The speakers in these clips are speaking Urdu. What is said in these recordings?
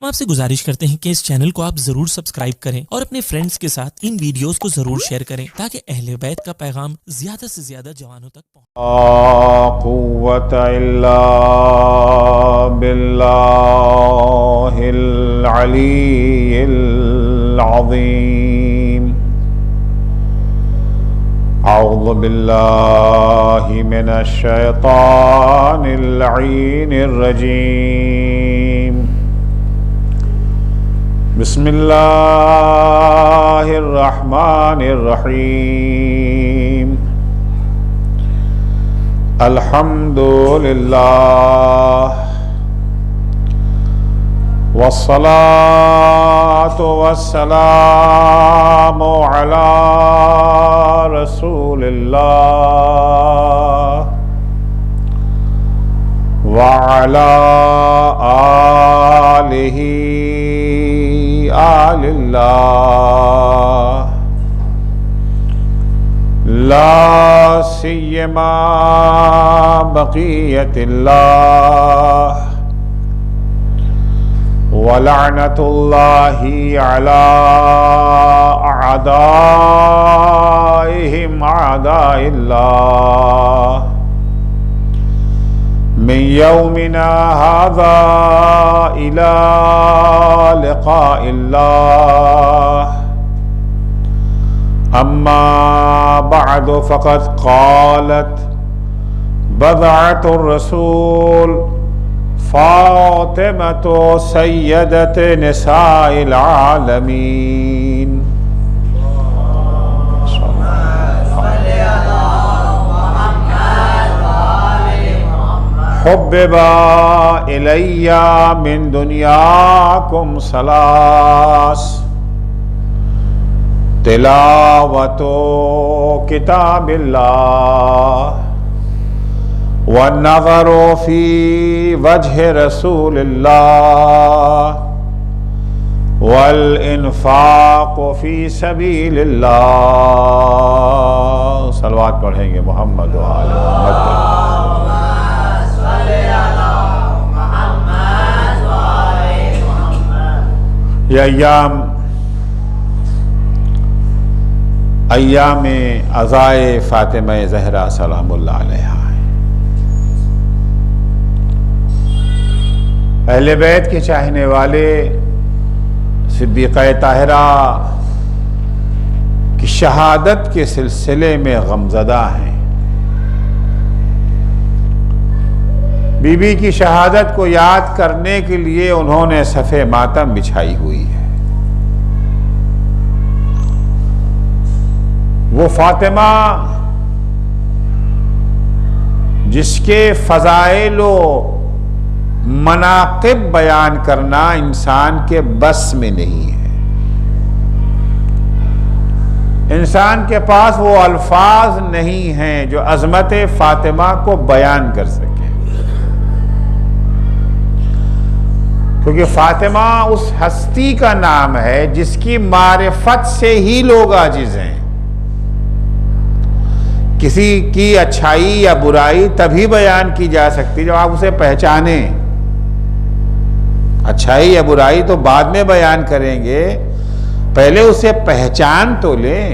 ہم آپ سے گزارش کرتے ہیں کہ اس چینل کو آپ ضرور سبسکرائب کریں اور اپنے فرینڈز کے ساتھ ان ویڈیوز کو ضرور شیئر کریں تاکہ اہل بیت کا پیغام زیادہ سے زیادہ جوانوں تک پہنچے۔ لا قوة إلا بالله العلي العظيم أعوذ بالله من الشيطان اللعين الرجيم بسم الله الرحمن الرحيم الحمد لله والصلاة والسلام على رسول الله وعلى آله آل الله لا سيما بقية الله ولعنة الله على أعدائهم أعداء الله من يومنا هذا إلى لقاء الله أما بعد فقد قالت بضعة الرسول فاطمة سيدة نساء العالمين حبب إلي من دنياكم ثلاث تلاوة كتاب الله والنظر في وجه رسول الله والانفاق في سبيل الله صلوات پڑھیں گے محمد و آل محمد یہ ایام عزائے فاطمہ زہرا سلام اللہ علیہا ہے۔ اہل بیت کے چاہنے والے صدیقہ طاہرہ کی شہادت کے سلسلے میں غمزدہ ہیں۔ بی بی کی شہادت کو یاد کرنے کے لیے انہوں نے صف ماتم بچھائی ہوئی ہے۔ وہ فاطمہ جس کے فضائل و مناقب بیان کرنا انسان کے بس میں نہیں ہے، انسان کے پاس وہ الفاظ نہیں ہیں جو عظمت فاطمہ کو بیان کر سکیں، کیونکہ فاطمہ اس ہستی کا نام ہے جس کی معرفت سے ہی لوگ عاجز ہیں۔ کسی کی اچھائی یا برائی تبھی بیان کی جا سکتی جب آپ اسے پہچانیں، اچھائی یا برائی تو بعد میں بیان کریں گے، پہلے اسے پہچان تو لیں۔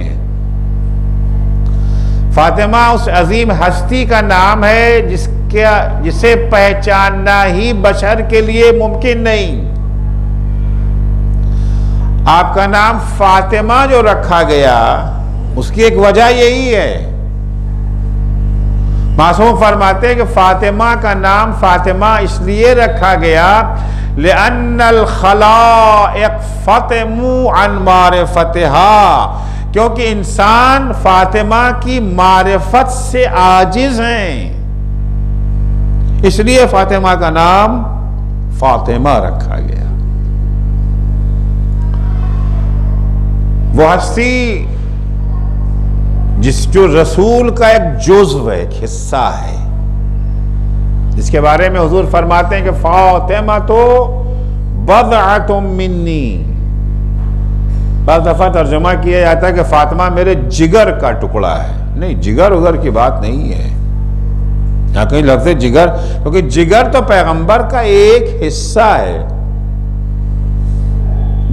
فاطمہ اس عظیم ہستی کا نام ہے جسے پہچاننا ہی بشر کے لیے ممکن نہیں۔ آپ کا نام فاطمہ جو رکھا گیا اس کی ایک وجہ یہی ہے۔ معصوم فرماتے ہیں کہ فاطمہ کا نام فاطمہ اس لیے رکھا گیا لأن الخلائق فطموا عن معرفتها، کیونکہ انسان فاطمہ کی معرفت سے عاجز ہیں، اس لیے فاطمہ کا نام فاطمہ رکھا گیا۔ وہ ہستی جو رسول کا ایک جزو ہے، ایک حصہ ہے، جس کے بارے میں حضور فرماتے ہیں کہ فاطمہ تو بضعۃ منی، بعض دفعہ ترجمہ کیا جاتا ہے کہ فاطمہ میرے جگر کا ٹکڑا ہے، نہیں، جگر اگر کی بات نہیں ہے، یہاں کہیں لفظ جگر، کیونکہ جگر تو پیغمبر کا ایک حصہ ہے،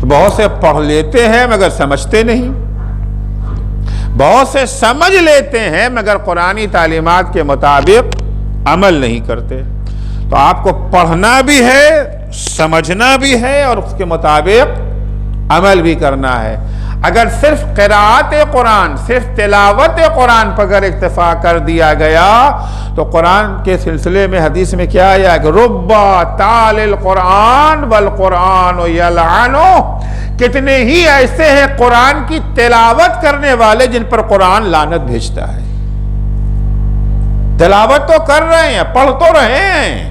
تو بہت سے پڑھ لیتے ہیں مگر سمجھتے نہیں، بہت سے سمجھ لیتے ہیں مگر قرآنی تعلیمات کے مطابق عمل نہیں کرتے۔ تو آپ کو پڑھنا بھی ہے، سمجھنا بھی ہے، اور اس کے مطابق عمل بھی کرنا ہے۔ اگر صرف قراءت قرآن، صرف تلاوت قرآن پر اگر اکتفا کر دیا گیا تو قرآن کے سلسلے میں حدیث میں کیا آیا کہ ربا تال القرآن والقرآن یلعنہ، کتنے ہی ایسے ہیں قرآن کی تلاوت کرنے والے جن پر قرآن لعنت بھیجتا ہے۔ تلاوت تو کر رہے ہیں، پڑھ تو رہے ہیں،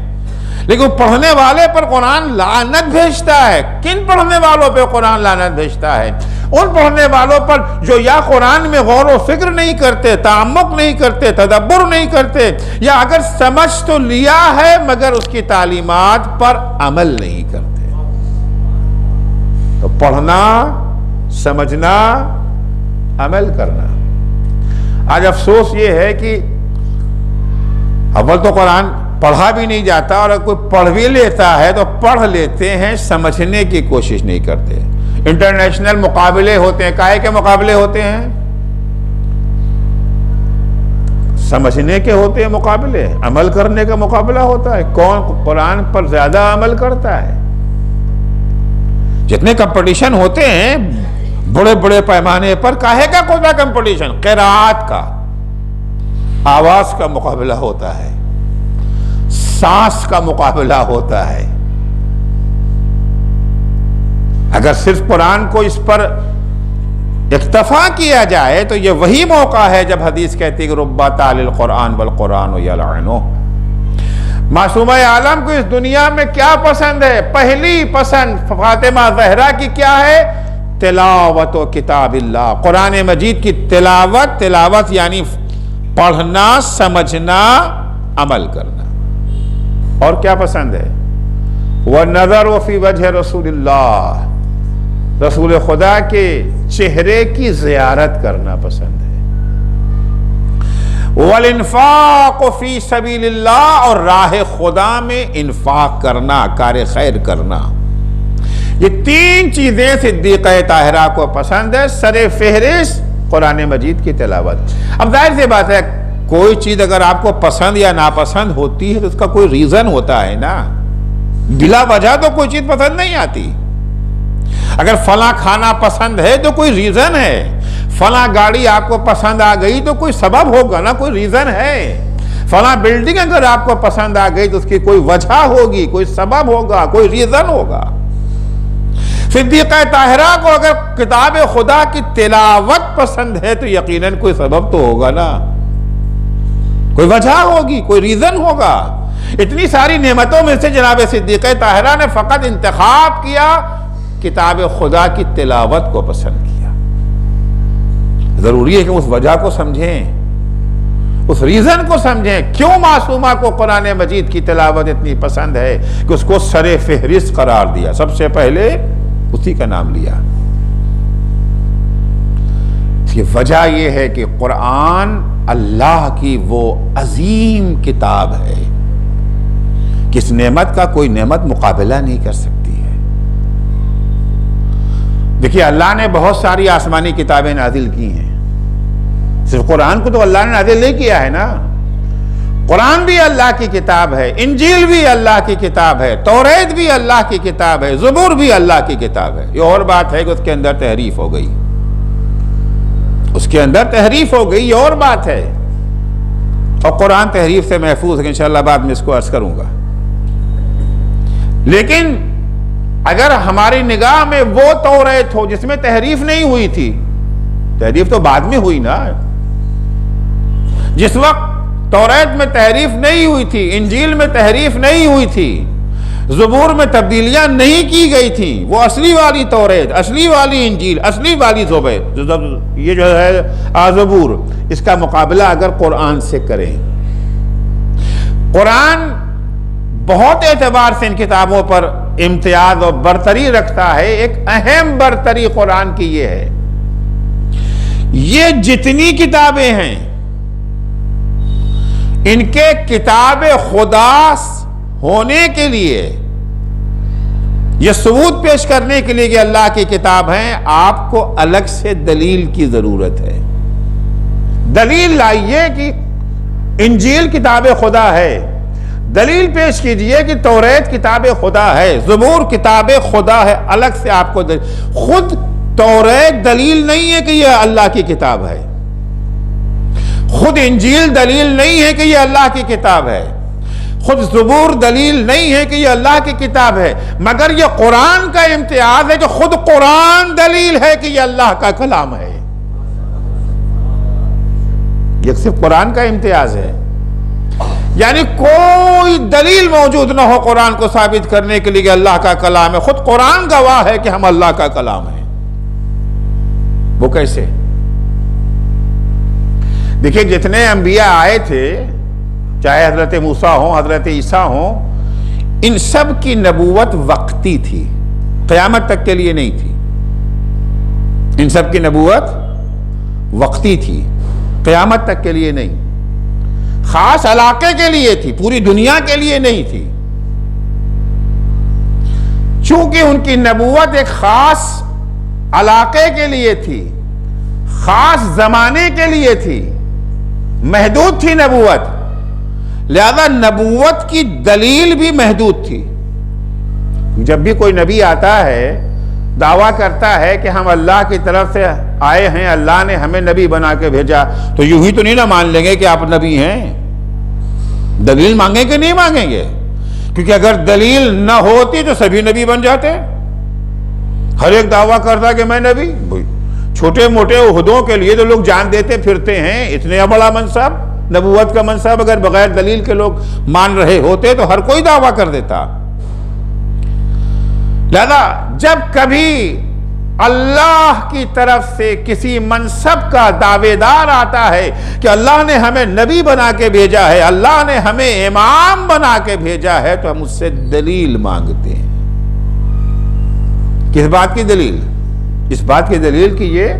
لیکن پڑھنے والے پر قرآن لعنت بھیجتا ہے۔ کن پڑھنے والوں پہ قرآن لعنت بھیجتا ہے؟ ان پڑھنے والوں پر جو یا قرآن میں غور و فکر نہیں کرتے، تعمق نہیں کرتے، تدبر نہیں کرتے، یا اگر سمجھ تو لیا ہے مگر اس کی تعلیمات پر عمل نہیں کرتے۔ تو پڑھنا، سمجھنا، عمل کرنا۔ آج افسوس یہ ہے کہ اول تو قرآن پڑھا بھی نہیں جاتا، اور اگر کوئی پڑھ بھی لیتا ہے تو پڑھ لیتے ہیں، سمجھنے کی کوشش نہیں کرتے۔ انٹرنیشنل مقابلے ہوتے ہیں، کائے کے مقابلے ہوتے ہیں؟ سمجھنے کے ہوتے ہیں مقابلے، عمل کرنے کا مقابلہ ہوتا ہے۔ کون قرآن پر زیادہ عمل کرتا ہے؟ جتنے کمپٹیشن ہوتے ہیں بڑے بڑے پیمانے پر، کاہے کا کوئی بڑا کمپٹیشن؟ قرات کا، آواز کا مقابلہ ہوتا ہے، سانس کا مقابلہ ہوتا ہے۔ اگر صرف قرآن کو اس پر اکتفا کیا جائے تو یہ وہی موقع ہے جب حدیث کہتی ہے کہ ربا تال القرآن والقرآن یلعنہ۔ معصومہ عالم کو اس دنیا میں کیا پسند ہے؟ پہلی پسند فاطمہ زہرا کی کیا ہے؟ تلاوت و کتاب اللہ، قرآن مجید کی تلاوت۔ تلاوت یعنی پڑھنا، سمجھنا، عمل کرنا۔ اور کیا پسند ہے؟ وَالنَّظَرُ فِي وَجْهِ رسول اللہ، رسول خدا کے چہرے کی زیارت کرنا پسند ہے۔ وَالْإِنفَاقُ فِي سَبِيلِ اللہ، اور راہ خدا میں انفاق کرنا، کار خیر کرنا۔ یہ تین چیزیں صدیقہ طاہرہ کو پسند ہے۔ سر فہرست قرآن مجید کی تلاوت۔ اب ظاہر سی بات ہے، کوئی چیز اگر آپ کو پسند یا ناپسند ہوتی ہے تو اس کا کوئی ریزن ہوتا ہے نا، بلا وجہ تو کوئی چیز پسند نہیں آتی۔ اگر فلاں کھانا پسند ہے تو کوئی ریزن ہے، فلاں گاڑی آپ کو پسند آ گئی تو کوئی سبب ہوگا نا، کوئی ریزن ہے۔ فلاں بلڈنگ اگر آپ کو پسند آ گئی تو اس کی کوئی وجہ ہوگی، کوئی سبب ہوگا، کوئی ریزن ہوگا۔ صدیقہ طاہرہ کو اگر کتاب خدا کی تلاوت پسند ہے تو یقیناً کوئی سبب تو ہوگا نا، کوئی وجہ ہوگی، کوئی ریزن ہوگا۔ اتنی ساری نعمتوں میں سے جناب صدیقہ طاہرہ نے فقط انتخاب کیا کتاب خدا کی تلاوت کو پسند کیا۔ ضروری ہے کہ اس وجہ کو سمجھیں، اس ریزن کو سمجھیں، کیوں معصومہ کو قرآن مجید کی تلاوت اتنی پسند ہے کہ اس کو سر فہرست قرار دیا، سب سے پہلے اسی کا نام لیا۔ اس کی وجہ یہ ہے کہ قرآن اللہ کی وہ عظیم کتاب ہے کہ اس نعمت کا کوئی نعمت مقابلہ نہیں کر سکتی ہے۔ دیکھیے، اللہ نے بہت ساری آسمانی کتابیں نازل کی ہیں، صرف قرآن کو تو اللہ نے نازل نہیں کیا ہے نا۔ قرآن بھی اللہ کی کتاب ہے، انجیل بھی اللہ کی کتاب ہے، توریت بھی اللہ کی کتاب ہے، زبور بھی اللہ کی کتاب ہے۔ یہ اور بات ہے کہ اس کے اندر تحریف ہو گئی، اس کے اندر تحریف ہو گئی، یہ اور بات ہے۔ اور قرآن تحریف سے محفوظ ہے، انشاءاللہ بعد میں اس کو عرض کروں گا۔ لیکن اگر ہماری نگاہ میں وہ توریت ہو جس میں تحریف نہیں ہوئی تھی، تحریف تو بعد میں ہوئی نا، جس وقت توریت میں تحریف نہیں ہوئی تھی، انجیل میں تحریف نہیں ہوئی تھی، زبور میں تبدیلیاں نہیں کی گئی تھیں، وہ اصلی والی توریت، اصلی والی انجیل، اصلی والی یہ جو ہے زبور، اس کا مقابلہ اگر قرآن سے کریں، قرآن بہت اعتبار سے ان کتابوں پر امتیاز اور برتری رکھتا ہے۔ ایک اہم برتری قرآن کی یہ ہے، یہ جتنی کتابیں ہیں ان کے کتاب خدا ہونے کے لیے یہ ثبوت پیش کرنے کے لیے کہ اللہ کی کتاب ہے، آپ کو الگ سے دلیل کی ضرورت ہے۔ دلیل لائیے کہ انجیل کتاب خدا ہے، دلیل پیش کیجئے کہ توریت کتاب خدا ہے، زبور کتاب خدا ہے، الگ سے آپ کو دلیل۔ خود توریت دلیل نہیں ہے کہ یہ اللہ کی کتاب ہے، خود انجیل دلیل نہیں ہے کہ یہ اللہ کی کتاب ہے، خود زبور دلیل نہیں ہے کہ یہ اللہ کی کتاب ہے، مگر یہ قرآن کا امتیاز ہے کہ خود قرآن دلیل ہے کہ یہ اللہ کا کلام ہے۔ یہ صرف قرآن کا امتیاز ہے، یعنی کوئی دلیل موجود نہ ہو قرآن کو ثابت کرنے کے لیے کہ اللہ کا کلام ہے، خود قرآن گواہ ہے کہ ہم اللہ کا کلام ہے۔ وہ کیسے؟ دیکھیں جتنے انبیاء آئے تھے، چاہے حضرت موسیٰ ہوں، حضرت عیسیٰ ہوں، ان سب کی نبوت وقتی تھی، قیامت تک کے لیے نہیں تھی۔ ان سب کی نبوت وقتی تھی، قیامت تک کے لیے نہیں، خاص علاقے کے لیے تھی، پوری دنیا کے لیے نہیں تھی۔ چونکہ ان کی نبوت ایک خاص علاقے کے لیے تھی، خاص زمانے کے لیے تھی، محدود تھی نبوت، لہذا نبوت کی دلیل بھی محدود تھی۔ جب بھی کوئی نبی آتا ہے، دعویٰ کرتا ہے کہ ہم اللہ کی طرف سے آئے ہیں، اللہ نے ہمیں نبی بنا کے بھیجا، تو یوں ہی تو نہیں نہ مان لیں گے کہ آپ نبی ہیں، دلیل مانگیں کہ نہیں مانگیں گے؟ کیونکہ اگر دلیل نہ ہوتی تو سبھی نبی بن جاتے۔ ہر ایک دعویٰ کرتا کہ میں نبی، چھوٹے موٹے عہدوں کے لیے تو لوگ جان دیتے پھرتے ہیں، اتنے بڑا منصب، نبوت کا منصب اگر بغیر دلیل کے لوگ مان رہے ہوتے تو ہر کوئی دعویٰ کر دیتا۔ لہذا جب کبھی اللہ کی طرف سے کسی منصب کا دعوے دار آتا ہے کہ اللہ نے ہمیں نبی بنا کے بھیجا ہے، اللہ نے ہمیں امام بنا کے بھیجا ہے، تو ہم اس سے دلیل مانگتے ہیں۔ کس بات کی دلیل؟ اس بات کی دلیل کہ یہ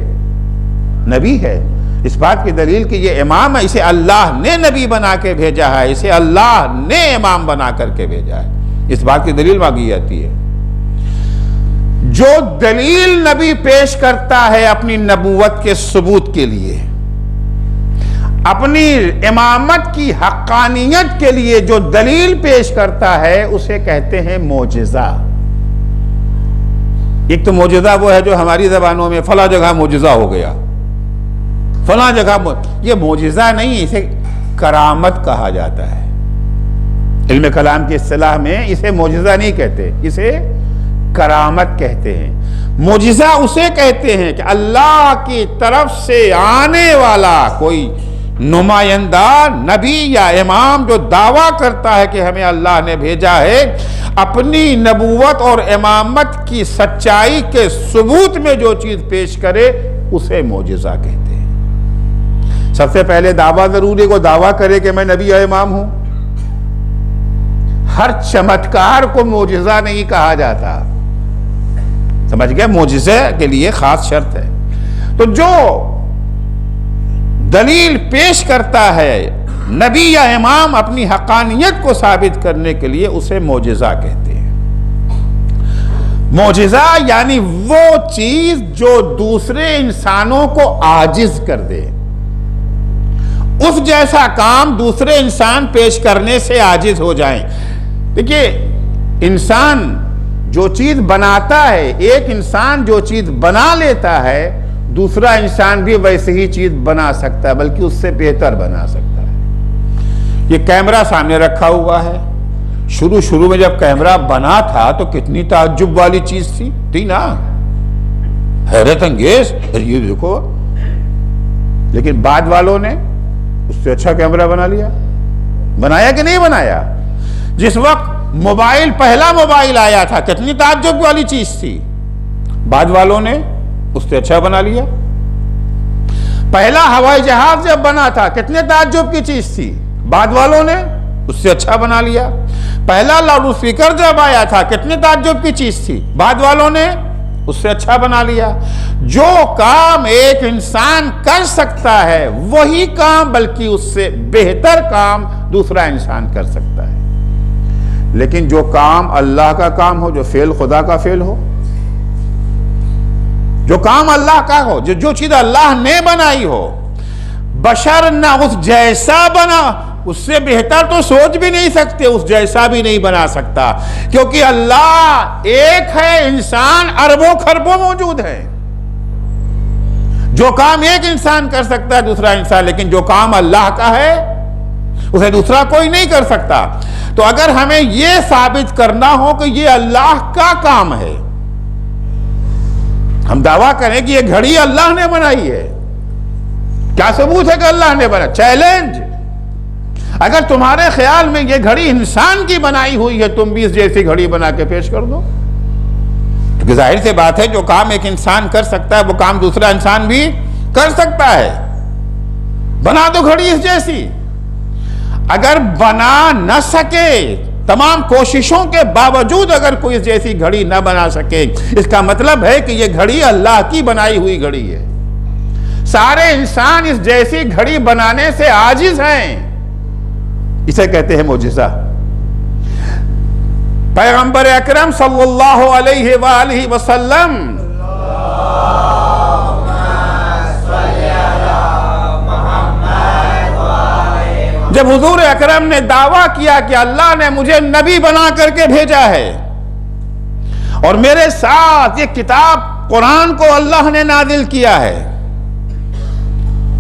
نبی ہے، اس بات کی دلیل کہ یہ امام ہے، اسے اللہ نے نبی بنا کے بھیجا ہے، اسے اللہ نے امام بنا کر کے بھیجا ہے، اس بات کی دلیل مانگی جاتی ہے۔ جو دلیل نبی پیش کرتا ہے اپنی نبوت کے ثبوت کے لیے، اپنی امامت کی حقانیت کے لیے جو دلیل پیش کرتا ہے، اسے کہتے ہیں معجزہ۔ ایک تو معجزہ وہ ہے جو ہماری زبانوں میں فلاں جگہ معجزہ ہو گیا، فلاں جگہ، یہ معجزہ نہیں، اسے کرامت کہا جاتا ہے۔ علم کلام کی اصطلاح میں اسے معجزہ نہیں کہتے، اسے کرامت کہتے ہیں۔ معجزہ اسے کہتے ہیں کہ اللہ کی طرف سے آنے والا کوئی نمائندہ، نبی یا امام جو دعویٰ کرتا ہے کہ ہمیں اللہ نے بھیجا ہے، اپنی نبوت اور امامت کی سچائی کے ثبوت میں جو چیز پیش کرے اسے معجزہ کہتے ہیں۔ سب سے پہلے دعویٰ ضروری کو دعویٰ کرے کہ میں نبی یا امام ہوں۔ ہر چمتکار کو معجزہ نہیں کہا جاتا، سمجھ گئے؟ معجزے کے لیے خاص شرط ہے۔ تو جو دلیل پیش کرتا ہے نبی یا امام اپنی حقانیت کو ثابت کرنے کے لیے، اسے معجزہ کہتے ہیں۔ معجزہ یعنی وہ چیز جو دوسرے انسانوں کو عاجز کر دے، اس جیسا کام دوسرے انسان پیش کرنے سے عاجز ہو جائیں۔ دیکھیے، انسان جو چیز بناتا ہے، ایک انسان جو چیز بنا لیتا ہے، دوسرا انسان بھی ویسے ہی چیز بنا سکتا ہے، بلکہ اس سے بہتر بنا سکتا ہے۔ یہ کیمرہ سامنے رکھا ہوا ہے، شروع میں جب کیمرہ بنا تھا تو کتنی تعجب والی چیز تھی نا، حیرت انگیز، یہ دیکھو، لیکن بعد والوں نے اس سے اچھا کیمرہ بنا لیا۔ بنایا کہ نہیں بنایا؟ جس وقت موبائل، پہلا موبائل آیا تھا، کتنی تعجب والی چیز تھی، بعد والوں نے اس سے اچھا بنا لیا۔ پہلا ہوائی جہاز جب بنا تھا، کتنے تعجب کی چیز تھی، بعد والوں نے اس سے اچھا بنا لیا۔ پہلا لاؤڈ اسپیکر جب آیا تھا، کتنے تعجب کی چیز تھی، بعد والوں نے اس سے اچھا بنا لیا۔ جو کام ایک انسان کر سکتا ہے، وہی کام بلکہ اس سے بہتر کام دوسرا انسان کر سکتا ہے۔ لیکن جو کام اللہ کا کام ہو، جو فعل خدا کا فعل ہو، جو کام اللہ کا ہو، جو چیز اللہ نے بنائی ہو، بشر نہ اس جیسا بنا، اس سے بہتر تو سوچ بھی نہیں سکتے، اس جیسا بھی نہیں بنا سکتا، کیونکہ اللہ ایک ہے، انسان اربوں خربوں موجود ہے۔ جو کام ایک انسان کر سکتا ہے دوسرا انسان، لیکن جو کام اللہ کا ہے اسے دوسرا کوئی نہیں کر سکتا۔ تو اگر ہمیں یہ ثابت کرنا ہو کہ یہ اللہ کا کام ہے، ہم دعویٰ کریں کہ یہ گھڑی اللہ نے بنائی ہے، کیا ثبوت ہے کہ اللہ نے بنایا؟ چیلنج۔ اگر تمہارے خیال میں یہ گھڑی انسان کی بنائی ہوئی ہے، تم بھی اس جیسی گھڑی بنا کے پیش کر دو، کیونکہ ظاہر سی بات ہے جو کام ایک انسان کر سکتا ہے وہ کام دوسرا انسان بھی کر سکتا ہے۔ بنا دو گھڑی اس جیسی۔ اگر بنا نہ سکے، تمام کوششوں کے باوجود اگر کوئی اس جیسی گھڑی نہ بنا سکے، اس کا مطلب ہے کہ یہ گھڑی اللہ کی بنائی ہوئی گھڑی ہے۔ سارے انسان اس جیسی گھڑی بنانے سے عاجز ہیں، اسے کہتے ہیں معجزہ۔ پیغمبر اکرم صلی اللہ علیہ وآلہ وسلم جب حضور اکرم نے دعویٰ کیا کہ اللہ نے مجھے نبی بنا کر کے بھیجا ہے اور میرے ساتھ یہ کتاب قرآن کو اللہ نے نازل کیا ہے،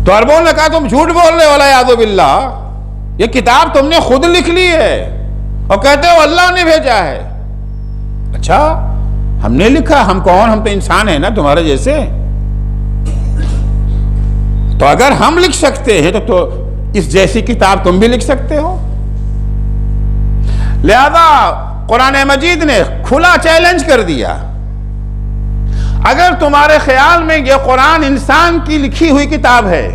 تو عربوں نے کہا تم جھوٹ بول رہے ہو، والعیاذ باللہ، یہ کتاب تم نے خود لکھ لی ہے اور کہتے ہو اللہ نے بھیجا ہے۔ اچھا، ہم نے لکھا؟ ہم کون؟ ہم تو انسان ہیں نا تمہارے جیسے۔ تو اگر ہم لکھ سکتے ہیں تو اس جیسی کتاب تم بھی لکھ سکتے ہو۔ لہذا قرآن مجید نے کھلا چیلنج کر دیا، اگر تمہارے خیال میں یہ قرآن انسان کی لکھی ہوئی کتاب ہے،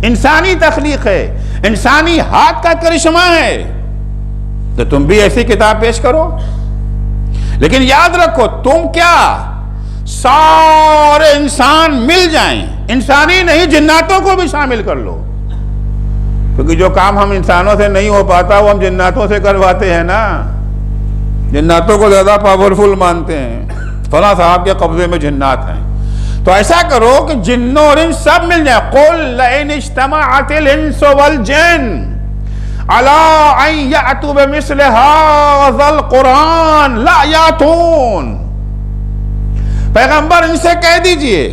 انسانی تخلیق ہے، انسانی ہاتھ کا کرشمہ ہے، تو تم بھی ایسی کتاب پیش کرو۔ لیکن یاد رکھو، تم کیا سارے انسان مل جائیں، انسانی نہیں جناتوں کو بھی شامل کر لو، کیونکہ جو کام ہم انسانوں سے نہیں ہو پاتا وہ ہم جناتوں سے کرواتے ہیں نا۔ جناتوں کو زیادہ پاورفل مانتے ہیں، فلاں صاحب کے قبضے میں جنات ہیں، تو ایسا کرو کہ جنوں اور انس سب مل جائیں۔ قُلْ لَئِنِ اجْتَمَعَتِ الْإِنسُ وَالْجِنُّ عَلَىٰ أَن يَأْتُوا بِمِثْلِ هَٰذَا الْقُرْآنِ لَا يَأْتُونَ۔ پیغمبر ان سے کہہ دیجئے،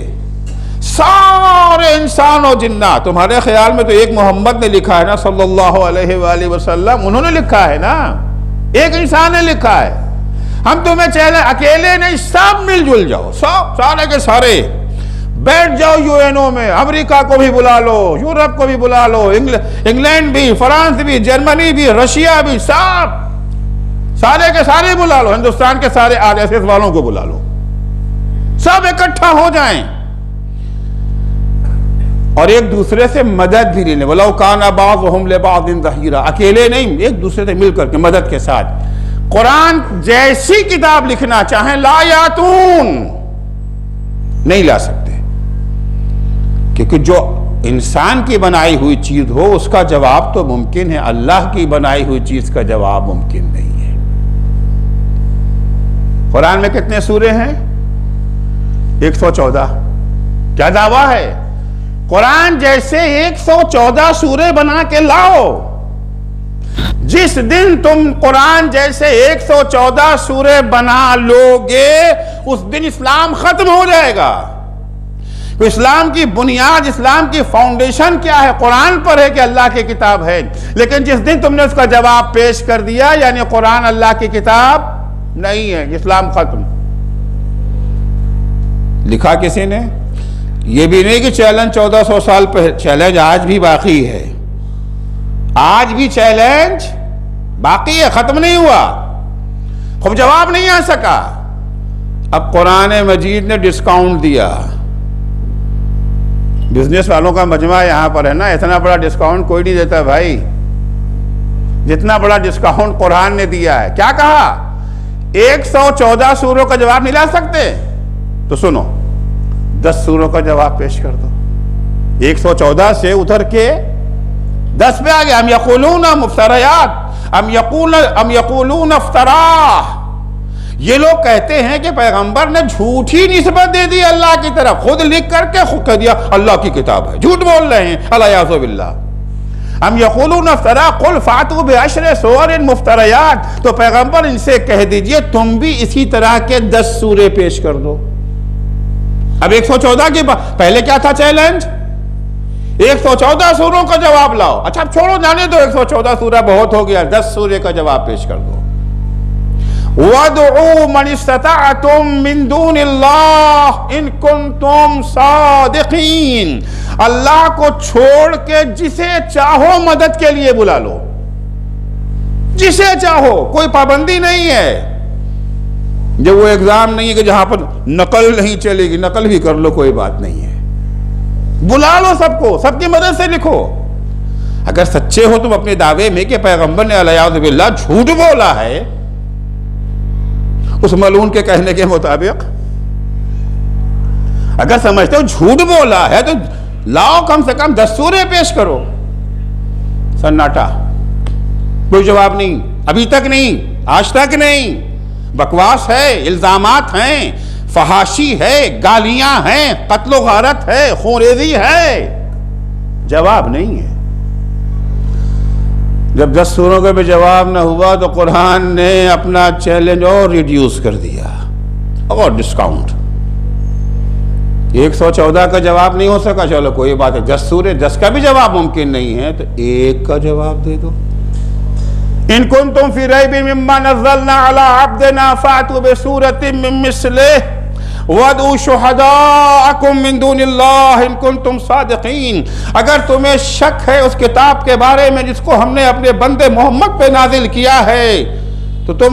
سارے انسان و جنات، تمہارے خیال میں تو ایک محمد نے لکھا ہے نا صلی اللہ علیہ وآلہ وسلم، انہوں نے لکھا ہے نا، ایک انسان نے لکھا ہے۔ ہم تمہیں چاہے اکیلے نہیں، سب مل جل جاؤ، سب سارے کے سارے بیٹھ جاؤ یو این او میں، امریکہ کو بھی بلا لو، یورپ کو بھی بلا لو، انگلینڈ بھی، فرانس بھی، جرمنی بھی، رشیا بھی، سب سارے کے سارے بلا لو، ہندوستان کے سارے RSS والوں کو بلا لو، سب اکٹھا ہو جائیں اور ایک دوسرے سے مدد بھی لے لیں۔ وَلَوْ كَانَ بَعْضُهُمْ لِبَعْضٍ ظَهِيرًا، اکیلے نہیں، ایک دوسرے سے مل کر کے مدد کے ساتھ قرآن جیسی کتاب لکھنا چاہیں، لا یاتون، نہیں لا سکتے، کیونکہ جو انسان کی بنائی ہوئی چیز ہو اس کا جواب تو ممکن ہے، اللہ کی بنائی ہوئی چیز کا جواب ممکن نہیں ہے۔ قرآن میں کتنے سورے ہیں؟ 114۔ کیا دعویٰ ہے؟ قرآن جیسے 114 سورے بنا کے لاؤ۔ جس دن تم قرآن جیسے 114 سورے بنا لوگے، اس دن اسلام ختم ہو جائے گا۔ اسلام کی بنیاد، اسلام کی فاؤنڈیشن کیا ہے؟ قرآن پر ہے کہ اللہ کی کتاب ہے، لیکن جس دن تم نے اس کا جواب پیش کر دیا، یعنی قرآن اللہ کی کتاب نہیں ہے، اسلام ختم۔ لکھا کسی نے؟ یہ بھی نہیں کہ چیلنج 1400 سال پہ، چیلنج آج بھی باقی ہے، آج بھی چیلنج باقی ہے، ختم نہیں ہوا، خوب جواب نہیں آ سکا۔ اب قرآن مجید نے ڈسکاؤنٹ دیا، بزنس والوں کا مجمع یہاں پر ہے نا، اتنا بڑا ڈسکاؤنٹ کوئی نہیں دیتا بھائی، جتنا بڑا ڈسکاؤنٹ قرآن نے دیا ہے۔ کیا کہا؟ 114 سوروں کا جواب نہیں لا سکتے تو سنو، 10 سوروں کا جواب پیش کر دو۔ 114 سے اتر کے 10 پہ آ گیا۔ ہم یقولون مفتریات، ام یقولون افتراہ، یہ لوگ کہتے ہیں کہ پیغمبر نے جھوٹی نسبت دے دی اللہ کی طرف، خود لکھ کر کے خود کہہ دیا اللہ کی کتاب ہے، جھوٹ بول رہے ہیں الیاذ باللہ۔ ام یقولون افترا قل فاتوا بعشر سور مفتریات، تو پیغمبر ان سے کہہ دیجئے تم بھی اسی طرح کے 10 سورے پیش کر دو۔ اب 114 کی پہلے کیا تھا چیلنج؟ 114 سوروں کا جواب لاؤ۔ اچھا اب چھوڑو جانے دو، 114 سورہ بہت ہو گیا، 10 سورے کا جواب پیش کر دو۔ وَادْعُوا مَنِ اسْتَطَعْتُم مِّن دُونِ اللَّهِ إِن كُنتُمْ صَادِقِينَ، اللہ کو چھوڑ کے جسے چاہو مدد کے لیے بلا لو، جسے چاہو، کوئی پابندی نہیں ہے۔ جب وہ ایگزام نہیں ہے کہ جہاں پر نقل نہیں چلے گی، نقل بھی کر لو، کوئی بات نہیں ہے، بلا لو سب کو، سب کی مدد سے لکھو۔ اگر سچے ہو تم اپنے دعوے میں کہ پیغمبر نے علیہ باللہ جھوٹ بولا ہے اس ملعون کے کہنے کے مطابق، اگر سمجھتے ہو جھوٹ بولا ہے تو لاؤ کم سے کم 10 سورے پیش کرو۔ سناٹا، کوئی جواب نہیں، ابھی تک نہیں، آج تک نہیں، بکواس ہے، الزامات ہیں، فحاشی ہے، گالیاں ہیں، قتل و غارت ہے، خونریزی ہے، جواب نہیں ہے۔ جب 10 سوروں کا بھی جواب نہ ہوا تو قرآن نے اپنا چیلنج اور ریڈیوس کر دیا اور ڈسکاؤنٹ۔ 114 کا جواب نہیں ہو سکا، چلو کوئی بات ہے، 10 سورے، 10 کا بھی جواب ممکن نہیں ہے تو 1 کا جواب دے دو۔ ان کنتم فی ریب مما نزلنا علی عبدنا فاتوا بسورۃ من مثلہ وَادْعُوا شُهَدَاءَكُم مِّن دُونِ اللَّهِ إِن كُنتُمْ صَادِقِينَ، اگر تمہیں شک ہے اس کتاب کے بارے میں جس کو ہم نے اپنے بندے محمد پہ نازل کیا ہے تو تم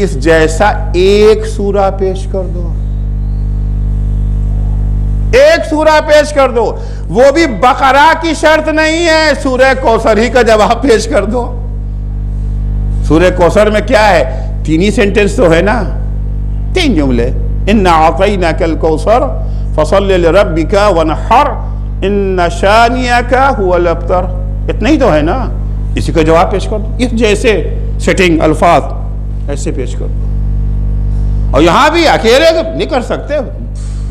اس جیسا 1 سورہ پیش کر دو، 1 سورہ پیش کر دو، وہ بھی بقرہ کی شرط نہیں ہے، سورہ کوثر ہی کا جواب پیش کر دو۔ سورہ کوثر میں کیا ہے؟ 3 ہی سینٹنس تو ہے نا، 3 جملے، اِنَّا أَعْطَيْنَاكَ الْكَوْثَرَ فَصَلِّ لِرَبِّكَ وَانْحَرْ إِنَّ شَانِئَكَ هُوَ الْأَبْتَرُ، اتنا ہی تو ہے نا، اسی کا جواب پیش کر دو، اس جیسے سیٹنگ الفاظ ایسے پیش کر دو۔ اور یہاں بھی اکیلے نہیں کر سکتے،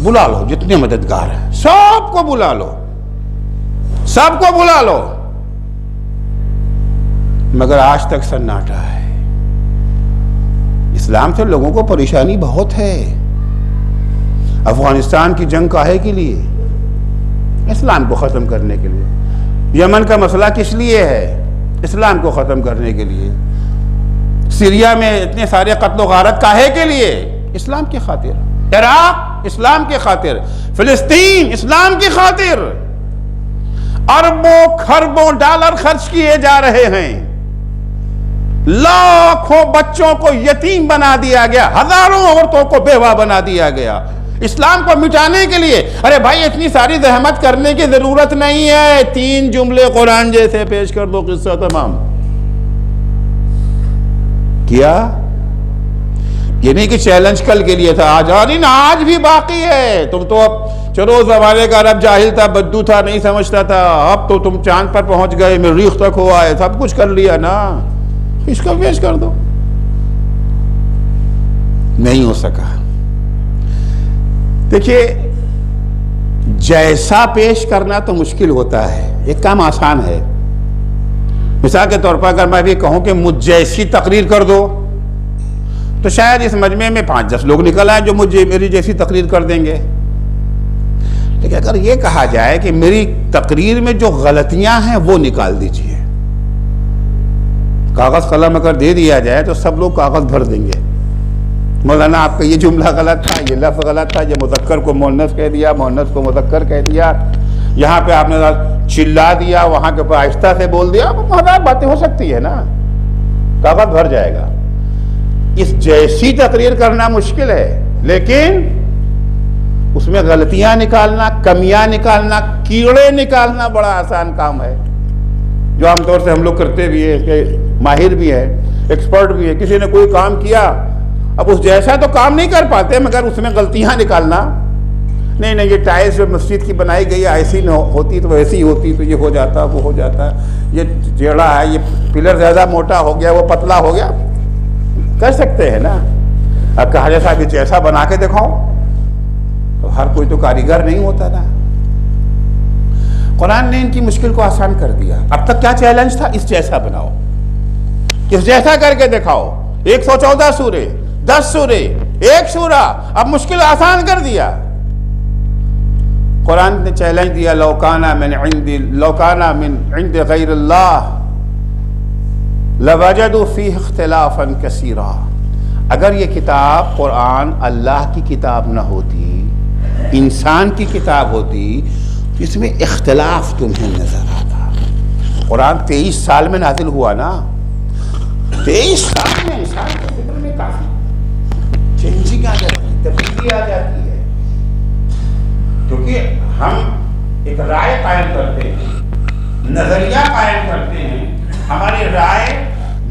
بلا لو جتنے مددگار ہیں، سب کو بلا لو، سب کو بلا لو، مگر آج تک سناٹا ہے۔ اسلام سے لوگوں کو پریشانی بہت ہے۔ افغانستان کی جنگ کاہے کے لیے؟ اسلام کو ختم کرنے کے لیے۔ یمن کا مسئلہ کس لیے ہے؟ اسلام کو ختم کرنے کے لیے۔ سیریا میں اتنے سارے قتل و غارت کاہے کے لیے؟ اسلام کی خاطر۔ عراق اسلام کی خاطر، فلسطین اسلام کی خاطر۔ اربوں خربوں ڈالر خرچ کیے جا رہے ہیں، لاکھوں بچوں کو یتیم بنا دیا گیا، ہزاروں عورتوں کو بیوہ بنا دیا گیا اسلام کو مٹانے کے لیے۔ ارے بھائی اتنی ساری زحمت کرنے کی ضرورت نہیں ہے، 3 جملے قرآن جیسے پیش کر دو، قصہ تمام۔ کیا یہ نہیں کہ چیلنج کل کے لیے تھا، آج بھی باقی ہے۔ تم تو اب چلو زمانے کا عرب جاہل تھا، بدو تھا، نہیں سمجھتا تھا، اب تو تم چاند پر پہنچ گئے، مریخ تک ہوا ہے، سب کچھ کر لیا نا، اس کو پیش کر دو۔ نہیں ہو سکا۔ دیکھیے جیسا پیش کرنا تو مشکل ہوتا ہے، ایک کام آسان ہے۔ مثال کے طور پر اگر میں بھی کہوں کہ مجھ جیسی تقریر کر دو تو شاید اس مجمع میں 5-10 لوگ نکل آئے جو میری جیسی تقریر کر دیں گے۔ لیکن اگر یہ کہا جائے کہ میری تقریر میں جو غلطیاں ہیں وہ نکال دیجئے، کاغذ قلم اگر دے دیا جائے تو سب لوگ کاغذ بھر دیں گے، مولانا آپ کا یہ جملہ غلط تھا، یہ لفظ غلط تھا، یہ مذکر کو مؤنث کہہ دیا، مؤنث کو مذکر کہہ دیا، یہاں پہ آپ نے چلا دیا، وہاں کے اوپر آہستہ سے بول دیا، ہزار باتیں ہو سکتی ہے نا، کاغذ بھر جائے گا۔ اس جیسی تقریر کرنا مشکل ہے، لیکن اس میں غلطیاں نکالنا، کمیاں نکالنا، کیڑے نکالنا بڑا آسان کام ہے، جو عام طور سے ہم لوگ کرتے بھی ہیں، اس کے ماہر بھی ہے، ایکسپرٹ بھی ہے۔ کسی نے کوئی کام کیا، اب اس جیسا تو کام نہیں کر پاتے، مگر اس میں غلطیاں نکالنا، نہیں یہ ٹائلس جو مسجد کی بنائی گئی ہے ایسی نہ ہوتی تو ویسی ہوتی تو یہ ہو جاتا وہ ہو جاتا، یہ ٹیڑھا ہے، یہ پلر زیادہ موٹا ہو گیا، وہ پتلا ہو گیا، کر سکتے ہیں نا. اب کہا جیسا کہ جیسا بنا کے دکھاؤ، تو ہر کوئی تو کاریگر نہیں ہوتا نا. قرآن نے ان کی مشکل کو آسان کر دیا. اب تک کیا چیلنج تھا؟ اس جیسا بناؤ، اس جیسا کر کے دکھاؤ. 114 سورے، 10 سورے، ایک سورہ، اب مشکل آسان کر دیا. قرآن نے چیلنج دیا، لو کان من عند غیر اللہ لوجدوا فیہ اختلافا کثیرا. اگر یہ کتاب قرآن اللہ کی کتاب نہ ہوتی، انسان کی کتاب ہوتی، تو اس میں اختلاف تمہیں نظر آتا. قرآن 23 سال میں نازل ہوا نا. 23 سال میں انسان کے فکر میں کافی چینجنگ آ جاتی ہے، تبدیلی آ جاتی ہے. کیونکہ ہم ایک رائے قائم کرتے ہیں، نظریہ قائم کرتے ہیں. ہماری رائے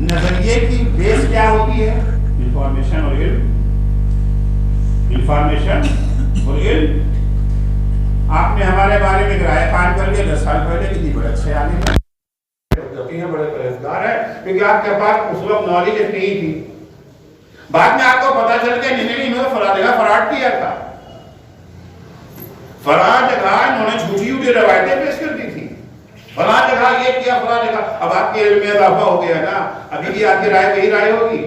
نظریے کی بیس کیا ہوتی ہے؟ انفارمیشن اور علم. انفارمیشن اور علم. آپ نے ہمارے بارے میں ایک رائے قائم کر لیا 10 سال پہلے کہ بڑے اچھے آدمی ہیں، بڑے پرہیزگار ہیں، کیونکہ آپ کے پاس اس وقت نالج نہیں تھی. بعد میں آپ کو پتا چل گیا انجینئرنگ میں فلاں جگہ فراڈ کیا تھا، فلاں جگہ انہوں نے جھوٹی روایتیں پیش کر دی تھی، فلاں جگہ یہ کیا، فلاں جگہ. اب آپ کے علم میں اضافہ ہو گیا نا. ابھی بھی آپ کی رائے وہی رائے ہوگی،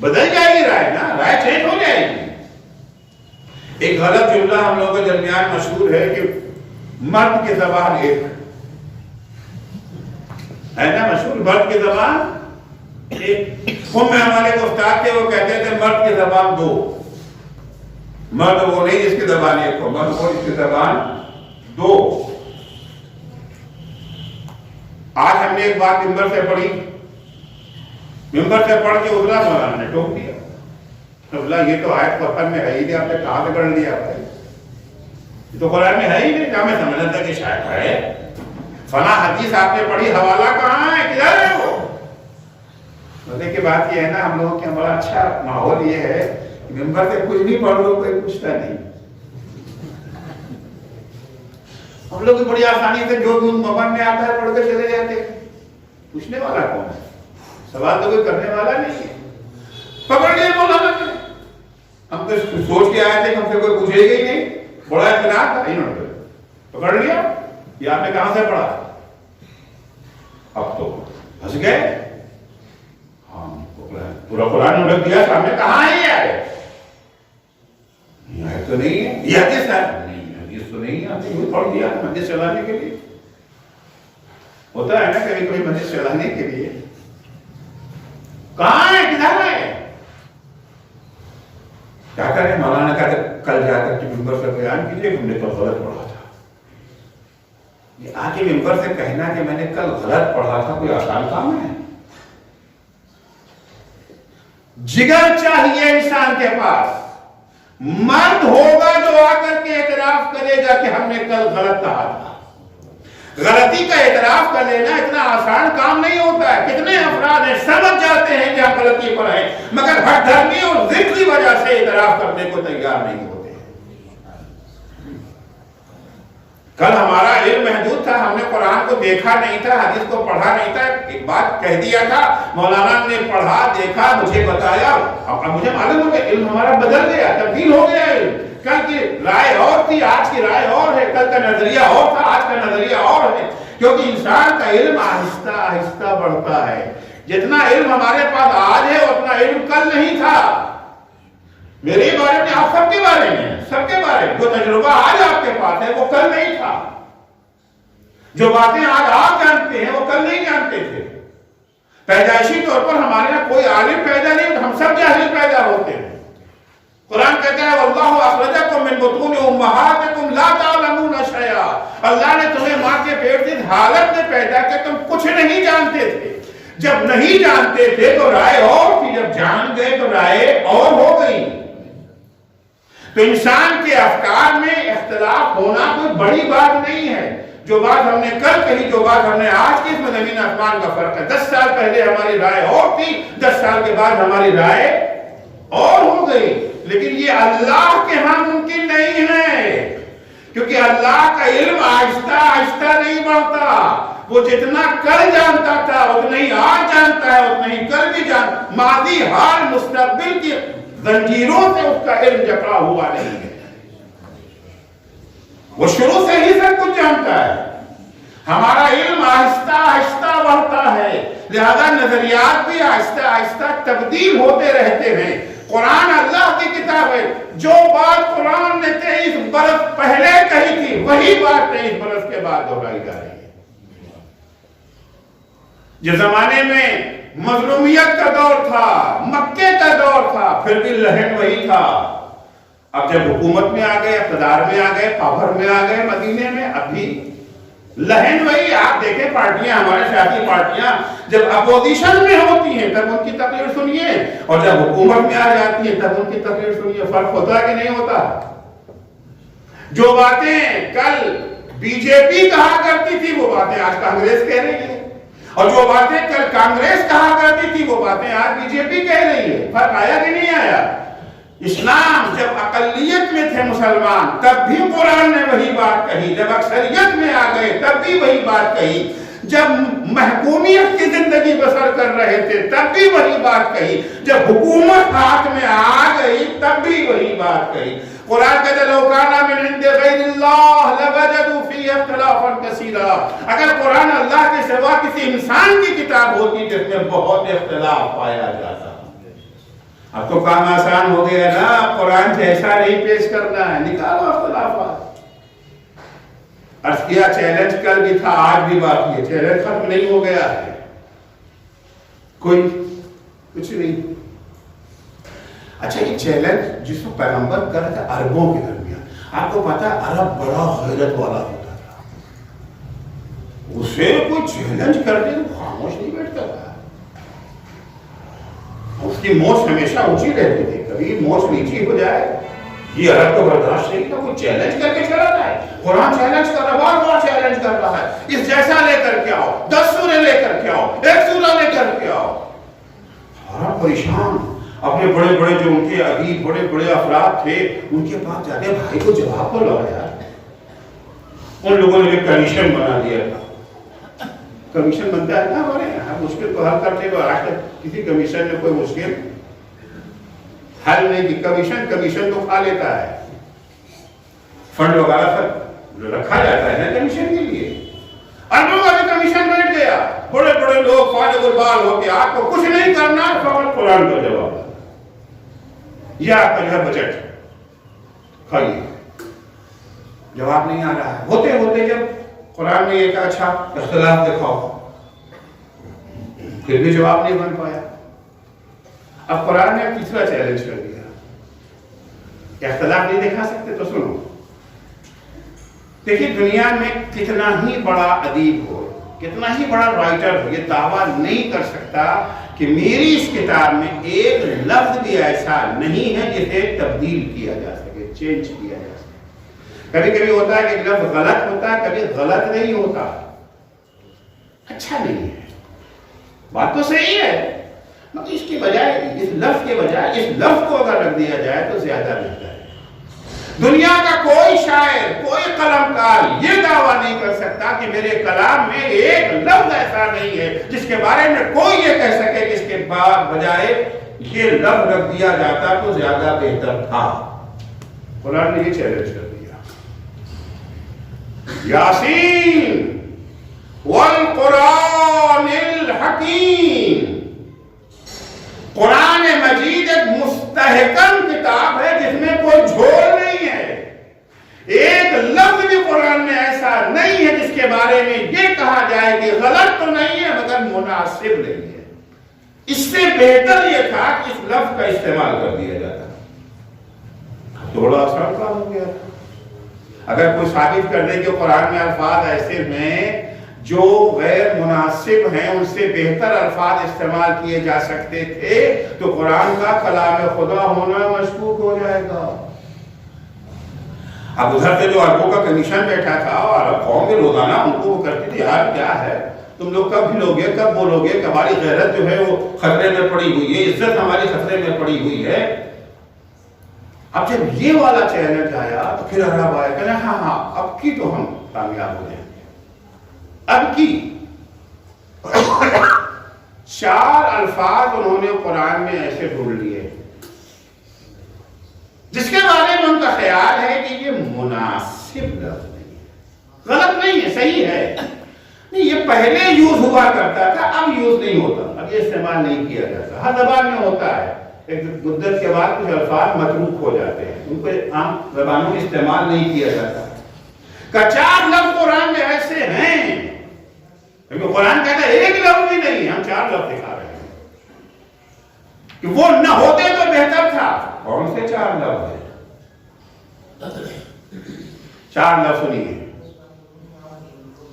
بدل جائے گی رائے نا، رائے چینج ہو جائے گی. ایک غلط جملہ ہم لوگوں کے درمیان مشہور ہے کہ مرد کی زبان ایک ہے نا، مشہور مرد کی زبان ایک. میں ہمارے کو استاد تھے، وہ کہتے تھے مرد کی زبان 2. مرد وہ نہیں جس کی زبان ایک ہو، مرد وہ جس کی زبان 2. آج ہم نے ایک بات ممبر سے پڑھی، ممبر سے پڑھ کے ادھر مولانا نے ٹوک دیا. اللہ یہ تو آیت قرآن میں ہے ہی نہیں، آپ نے کہاں سے پڑھ لیا؟ آپ نے یہ تو قرآن میں ہے ہی نہیں. کیا میں سمجھتا تھا کہ شاید ہے فلاں حدیث آپ نے پڑھی، حوالہ کہاں ہے، کدھر ہے وہ؟ مزے کی بات یہ ہے نا، ہم لوگوں کے بڑا اچھا ماحول یہ ہے کہ ممبر سے کچھ بھی پڑھ لو کوئی پوچھتا نہیں. ہم لوگ بڑی آسانی سے جو بھی مبن میں آتا ہے پڑھ کے چلے جاتے ہیں. پوچھنے والا کون ہے؟ سوال تو کوئی کرنے والا نہیں ہے. پکڑ لیا مولانا نے، ہم تو سوچ کے آئے تھے کہ ہم سے کوئی پوچھے گا ہی نہیں. بڑا اطلاع تھا، انہوں نے پکڑ لیا. یہ آپ نے کہاں سے پڑھا؟ اب تو ہنس گئے. ہاں پورا قرآن اٹھک دیا سامنے، کہاں ہے یہ آئے؟ یہ تو نہیں ہے، یہ حدیث ہے نہیں، حدیث تو نہیں ہے. ہم نے یوں پڑھ دیا حدیث چلانے کے لیے. ہوتا ہے نا کبھی کبھی حدیث چلانے کے لیے. کہاں ہے، کدھر ہے؟ کیا کریں؟ مولانا کہتے کل جا کر کے ممبر سے بیان کیجیے ہم نے کل غلط پڑھا تھا. یہ آ کے ممبر سے کہنا کہ میں نے کل غلط پڑھا تھا کوئی آسان کام ہے؟ جگر چاہیے انسان کے پاس. مرد ہوگا جو آ کر کے اعتراف کرے گا کہ ہم نے کل غلط کہا تھا. غلطی کا اعتراف کر لینا اتنا آسان کام نہیں ہوتا ہے. کتنے افراد ہیں سمجھ جاتے ہیں کہ ہم غلطی پر ہیں، مگر ہر دھرمی اور ضد کی وجہ سے اعتراف کرنے کو تیار نہیں ہوتے. کل ہمارا علم محدود تھا، ہم نے قرآن کو دیکھا نہیں تھا، حدیث کو پڑھا نہیں تھا. ایک بات کہہ دیا تھا، مولانا نے پڑھا، دیکھا، مجھے بتایا. اب مجھے معلوم ہو گیا علم ہمارا بدل گیا، تبدیل ہو گیا. علم کل کی رائے اور تھی، آج کی رائے اور ہے. کل کا نظریہ اور تھا، آج کا نظریہ اور ہے. کیونکہ انسان کا علم آہستہ آہستہ بڑھتا ہے. جتنا علم ہمارے پاس آج ہے اتنا علم کل نہیں تھا. میرے بارے میں، آپ سب کے بارے میں، سب کے بارے میں جو تجربہ آج آپ کے پاس ہے وہ کل نہیں تھا. جو باتیں آج آپ جانتے ہیں وہ کل نہیں جانتے تھے. پیدائشی طور پر ہمارے یہاں کوئی عالم پیدا نہیں، ہم سب جاہل پیدا ہوتے ہیں. قرآن کہتا ہے واللہ اخرجکم من بطون امہاتکم لا تعلمون شیئا. اللہ نے تمہیں ماں کے پیٹ سے حالت میں پیدا کیا، تم کچھ نہیں جانتے تھے. جب نہیں جانتے تھے تو رائے اور تھی، جب جان گئے تو رائے اور ہو گئی. تو انسان کے افکار میں اختلاف ہونا کوئی بڑی بات نہیں ہے. جو بات ہم نے کل کہی، جو بات ہم نے آج کی، اس میں زمین آسمان کا فرق ہے. 10 سال پہلے ہماری رائے اور تھی، 10 سال کے بعد ہماری رائے اور ہو گئی. لیکن یہ اللہ کے ہاں ممکن نہیں ہے، کیونکہ اللہ کا علم آہستہ آہستہ نہیں بڑھتا. وہ جتنا کل جانتا تھا اتنا ہی آج جانتا ہے، اتنا ہی کل بھی ماضی حال مستقبل کی زنجیروں سے اس کا علم جکڑا ہوا نہیں ہے، وہ شروع سے ہی سب کچھ جانتا ہے۔ ہمارا علم آہستہ آہستہ بڑھتا ہے، لہذا نظریات بھی آہستہ آہستہ تبدیل ہوتے رہتے ہیں۔ قرآن اللہ کی کتاب ہے، جو بات قرآن نے 23 برس پہلے کہی تھی وہی بات 23 برس کے بعد دہرائی جا رہی ہے۔ جس زمانے میں مظلومیت کا دور تھا، مکے کا دور تھا، پھر بھی لہن وہی تھا۔ اب جب حکومت میں آ گئے، اقتدار میں آ گئے، پاور میں آ گئے مدینے میں، اب بھی لہن وہی۔ آپ دیکھیں پارٹیاں، ہمارے سیاسی پارٹیاں جب اپوزیشن میں ہوتی ہیں تب ان کی تقریر سنیے، اور جب حکومت میں آ جاتی ہیں تب ان کی تقریر سنیے، فرق ہوتا ہے کہ نہیں ہوتا؟ جو باتیں کل بی جے پی کہا کرتی تھی وہ باتیں آج کانگریس کہہ رہی ہے، اور جو باتیں کل کانگریس کہا کرتی تھی وہ باتیں آج بی جے پی کہہ رہی ہے۔ فرق آیا کہ نہیں آیا؟ اسلام جب اقلیت میں تھے مسلمان تب بھی قرآن نے وہی بات کہی، جب اکثریت میں آ گئے تب بھی وہی بات کہی، جب محکومیت کی زندگی بسر کر رہے تھے تب بھی وہی بات کہی، جب حکومت ہاتھ میں آ گئی تب بھی وہی بات کہی۔ قرآن کہتے لو کان من عند غیر اللہ لوجدوا فیہ اختلافا کثیرا، اگر قرآن اللہ کے سوا کسی انسان کی کتاب ہوتی جس میں بہت اختلاف پایا جاتا۔ اب تو کام آسان ہو گیا نا، قرآن جیسا نہیں پیش کرنا ہے، نکالو اختلافات۔ عرض کیا چیلنج کل بھی تھا، آج بھی باقی ہے، چیلنج ختم نہیں ہو گیا ہے، کوئی کچھ نہیں۔ اچھا یہ چیلنج جس کو پیغمبر کر رہے تھے عربوں کے درمیان، آپ کو پتا ہے عرب بڑا غیرت والا ہوتا تھا، اسے کوئی چیلنج کرتے تو خاموش نہیں بیٹھتا تھا، اس کی موچ ہمیشہ اونچی رہتی تھی، کبھی موچ نیچی ہو جائے یہ عرب کو برداشت نہیں تھا، کوئی چیلنج کر کے چلا جائے۔ قرآن چیلنج کر رہا ہے، بار بار چیلنج کر رہا ہے، اس جیسا لے کر کے آؤ، 10 سورے لے کر کے آؤ، 1 سورہ لے کر کے آؤ۔ عرب پریشان، اپنے بڑے بڑے جو ان کے ادیب بڑے بڑے افراد تھے ان کے پاس جاتے بھائی کو جواب کو لگایا۔ ان لوگوں نے کمیشن بنا دیا تھا، کمیشن بنتا ہے نا ہمارے یہاں، مشکل کو حل کرتے ہوئے آج تک کسی کمیشن نے کوئی مشکل حل نہیں کی۔ کمیشن تو کھا لیتا ہے، فنڈ وغیرہ سب رکھا جاتا ہے نا کمیشن کے لیے۔ اربوں کا بھی کمیشن بیٹھ گیا، بڑے بڑے لوگ فارغ البال ہو کے آپ کو کچھ نہیں کرنا، فقط قرآن کا جواب یہ آپ کا جو ہے بجٹ کھائیے، جواب نہیں آ رہا ہے۔ ہوتے ہوتے جب قرآن میں ایک اچھا اختلاف دکھاؤ، پھر بھی جواب نہیں بن پایا۔ اب قرآن نے تیسرا چیلنج کر دیا کہ اختلاف نہیں دکھا سکتے تو سنو۔ دیکھیے دنیا میں کتنا ہی بڑا ادیب ہو، کتنا ہی بڑا رائٹر ہو، یہ دعویٰ نہیں کر سکتا کہ میری اس کتاب میں ایک لفظ بھی ایسا نہیں ہے جسے تبدیل کیا جا سکے، چینج کیا جا سکے۔ کبھی کبھی ہوتا ہے کہ ایک لفظ غلط ہوتا ہے، کبھی غلط نہیں ہوتا، اچھا نہیں ہے، بات تو صحیح ہے، مگر اس کی بجائے اس لفظ کے بجائے اس لفظ کو اگر رکھ دیا جائے تو زیادہ بہتر ہے۔ دنیا کا کوئی شاعر، کوئی قلمکار یہ دعویٰ نہیں کر سکتا کہ میرے کلام میں ایک لفظ ایسا نہیں ہے جس کے بارے میں کوئی یہ کہہ سکے کہ اس کے بجائے یہ لفظ رکھ دیا جاتا تو زیادہ بہتر تھا۔ قرآن نے یہ چیلنج کر دیا، یاسین والقرآن الحکیم۔ قرآن مجید ایک مستحکم کتاب ہے جس میں کوئی جھول نہیں ہے، ایک لفظ بھی قرآن میں ایسا نہیں ہے جس کے بارے میں یہ کہا جائے کہ غلط تو نہیں ہے مگر مناسب نہیں ہے۔ اس سے بہتر یہ تھا کہ اس لفظ کا استعمال کر دیا جاتا، تھوڑا آسان کام ہو گیا تھا۔ اگر کوئی ثابت کر دے کہ قرآن میں الفاظ ایسے ہیں جو غیر مناسب ہیں، ان سے بہتر الفاظ استعمال کیے جا سکتے تھے، تو قرآن کا کلام خدا ہونا مشکوک ہو جائے گا۔ اب ادھر سے جو عربوں کا کمیشن بیٹھا تھا اور عرب قوم میں روزانہ ان کو وہ کرتی تھی، یار کیا ہے تم لوگ کب بھولو گے، کب بولو گے کہ ہماری غیرت جو ہے وہ خطرے میں پڑی ہوئی ہے، عزت ہماری خطرے میں پڑی ہوئی ہے۔ اب جب یہ والا چیلنج آیا تو پھر عرب آیا کہ ہاں اب کی تو ہم کامیاب ہو جائیں گے، اب کی 4 الفاظ انہوں نے قرآن میں ایسے ڈھونڈ لیے جس کے بارے میں ان کا خیال ہے کہ یہ مناسب لفظ نہیں ہے، غلط نہیں ہے، صحیح ہے، نہیں یہ پہلے یوز ہوا کرتا تھا، اب یوز نہیں ہوتا، اب یہ استعمال نہیں کیا جاتا، ہر زبان میں ہوتا ہے، ایک مدت کے بعد کچھ الفاظ متروک ہو جاتے ہیں، ان کو عام زبانوں میں استعمال نہیں کیا جاتا۔ کہ 4 لفظ قرآن میں ایسے ہیں، کیونکہ قرآن کہتا ہے ایک لفظ بھی نہیں، ہم 4 لفظ دکھا رہے ہیں کہ وہ نہ ہوتے تو بہتر تھا۔ کون سے 4 لفظ ہیں؟ 4 لفظ سنیے۔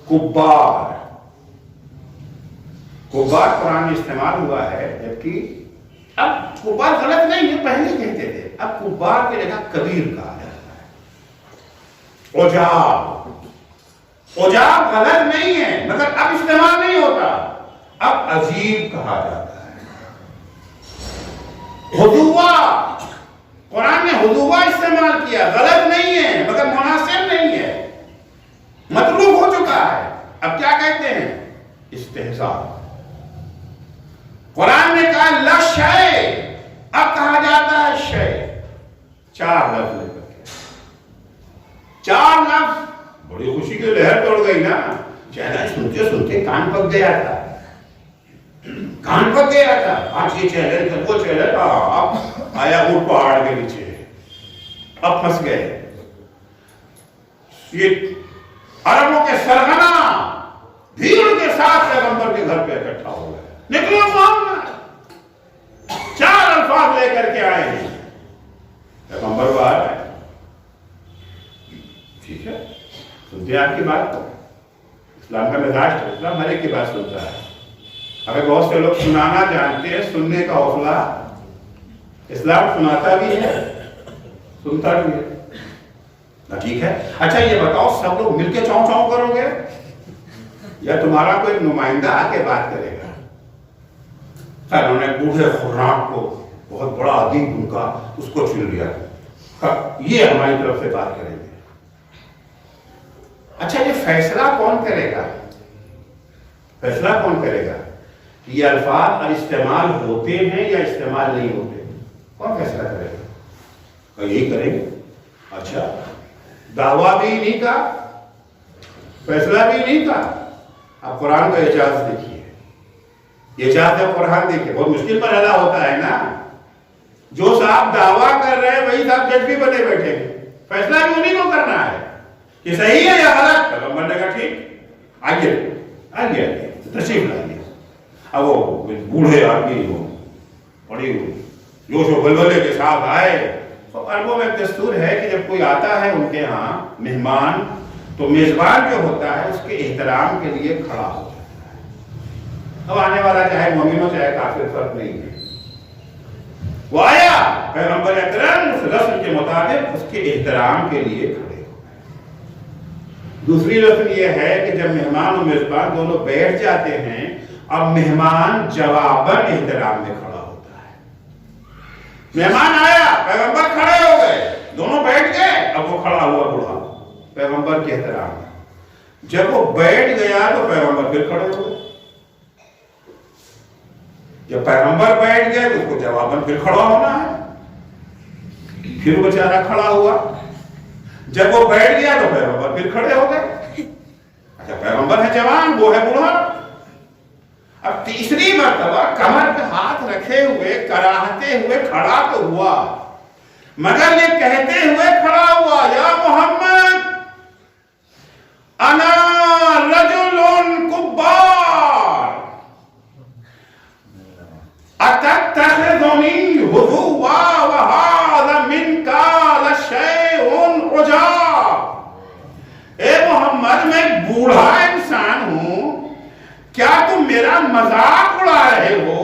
کبار، کبار قرآن میں استعمال ہوا ہے، جبکہ اب کبار غلط نہیں ہے، پہلے کہتے تھے، اب کبار کی جگہ کبیر کہا جاتا ہے۔ عجاب، عجاب غلط نہیں ہے مگر اب استعمال نہیں ہوتا، اب عجیب کہا جاتا ہے۔ حدوہ، قرآن نے حدوہ استعمال کیا، غلط نہیں ہے مگر مناسب نہیں ہے، مطلوب ہو چکا ہے، اب کیا کہتے ہیں؟ استہزاء۔ قرآن نے کہا لشے، اب کہا جاتا ہے شے۔ 4 لفظ لے کر کے 4 لفظ، بڑی خوشی کی لہر توڑ گئی نا، چہرہ سنتے سنتے کان پک گیا تھا، کان پک گیا تھا، آج یہ چہرہ وہ چہرہ تھا، اب آیا اونٹ پہاڑ کے نیچے، اب پھنس گئے۔ یہ عربوں کے سرغنہ بھیڑ کے ساتھ پیغمبر کے گھر پہ اکٹھا ہو گئے، نکلو محمد، 4 الفاظ لے کر کے آئے ہیں، پیغمبر باہر آئے، ٹھیک ہے، سنتے ہیں آپ کی بات کو، اسلام کا مزاج ہے، اسلام ہر ایک کی بات سنتا ہے، اگر بہت سے لوگ سنانا جانتے ہیں، سننے کا حوصلہ اسلام سناتا بھی ہے، سنتا بھی ہے، ٹھیک ہے۔ اچھا یہ بتاؤ سب لوگ مل کے چاؤں چاؤں کرو گے یا تمہارا کوئی نمائندہ آ کے بات کرے گا؟ انہوں نے بوڑھے خرام کو، بہت بڑا ادیب ان کا، اس کو چن لیا، یہ ہماری طرف سے بات کریں گے۔ اچھا یہ فیصلہ کون کرے گا؟ فیصلہ کون کرے گا کہ یہ الفاظ اب استعمال ہوتے ہیں یا استعمال نہیں ہوتے؟ کون فیصلہ کرے گا؟ یہی کریں گے۔ اچھا دعویٰ بھی نہیں کا، فیصلہ بھی نہیں کا، اب قرآن کا اعجاز دیکھیے، اعجاز قرآن دیکھیے، بہت مشکل مرحلہ ہوتا ہے نا، جو صاحب دعویٰ کر رہے ہیں وہی صاحب جج بھی بنے بیٹھے ہیں، فیصلہ بھی انہیں کو کرنا ہے کہ صحیح ہے یا غلط، پیغمبر نے کہا ٹھیک، آگے آگے تشریف لائیے۔ اب وہ بوڑھے آدمی ہو، بڑی جوش و بلبلے کے ساتھ آئے، تو عربوں میں ایک دستور ہے کہ جب کوئی آتا ہے ان کے ہاں مہمان، تو میزبان جو ہوتا ہے اس کے احترام کے لیے کھڑا ہو جاتا ہے۔ اب آنے والا چاہے مومن ہو چاہے کافر، فرق نہیں ہے، وہ آیا، پیغمبر اکرم اس رسم کے مطابق اس کے احترام کے لیے کھڑے ہو گئے۔ دوسری رسم یہ ہے کہ جب مہمان اور میزبان دونوں بیٹھ جاتے ہیں، اب مہمان جواباً احترام میں کھڑا ہوتا ہے۔ مہمان آیا، پیغمبر کھڑے ہو گئے، دونوں بیٹھ گئے، اب وہ کھڑا ہوا بوڑھا، پیغمبر کے احترام میں۔ جب وہ بیٹھ گیا تو پیغمبر پھر کھڑے ہو گئے، جب پیغمبر بیٹھ گئے تو اس کو جواباً پھر کھڑا ہونا ہے، پھر بیچارہ کھڑا ہوا، جب وہ بیٹھ گیا تو پیغمبر پھر کھڑے ہو گئے۔ اچھا پیغمبر ہے جوان، وہ ہے بوڑھا، اب تیسری مرتبہ کمر پہ ہاتھ رکھے ہوئے کراہتے ہوئے کھڑا تو ہوا، مگر یہ کہتے ہوئے کھڑا ہوا، یا محمد انا رجل کبار اتتخذنی حضوا وہذا منک لشیء عجاب۔ اے محمد میں بوڑھا انسان ہوں، کیا تم میرا مذاق اڑا رہے ہو؟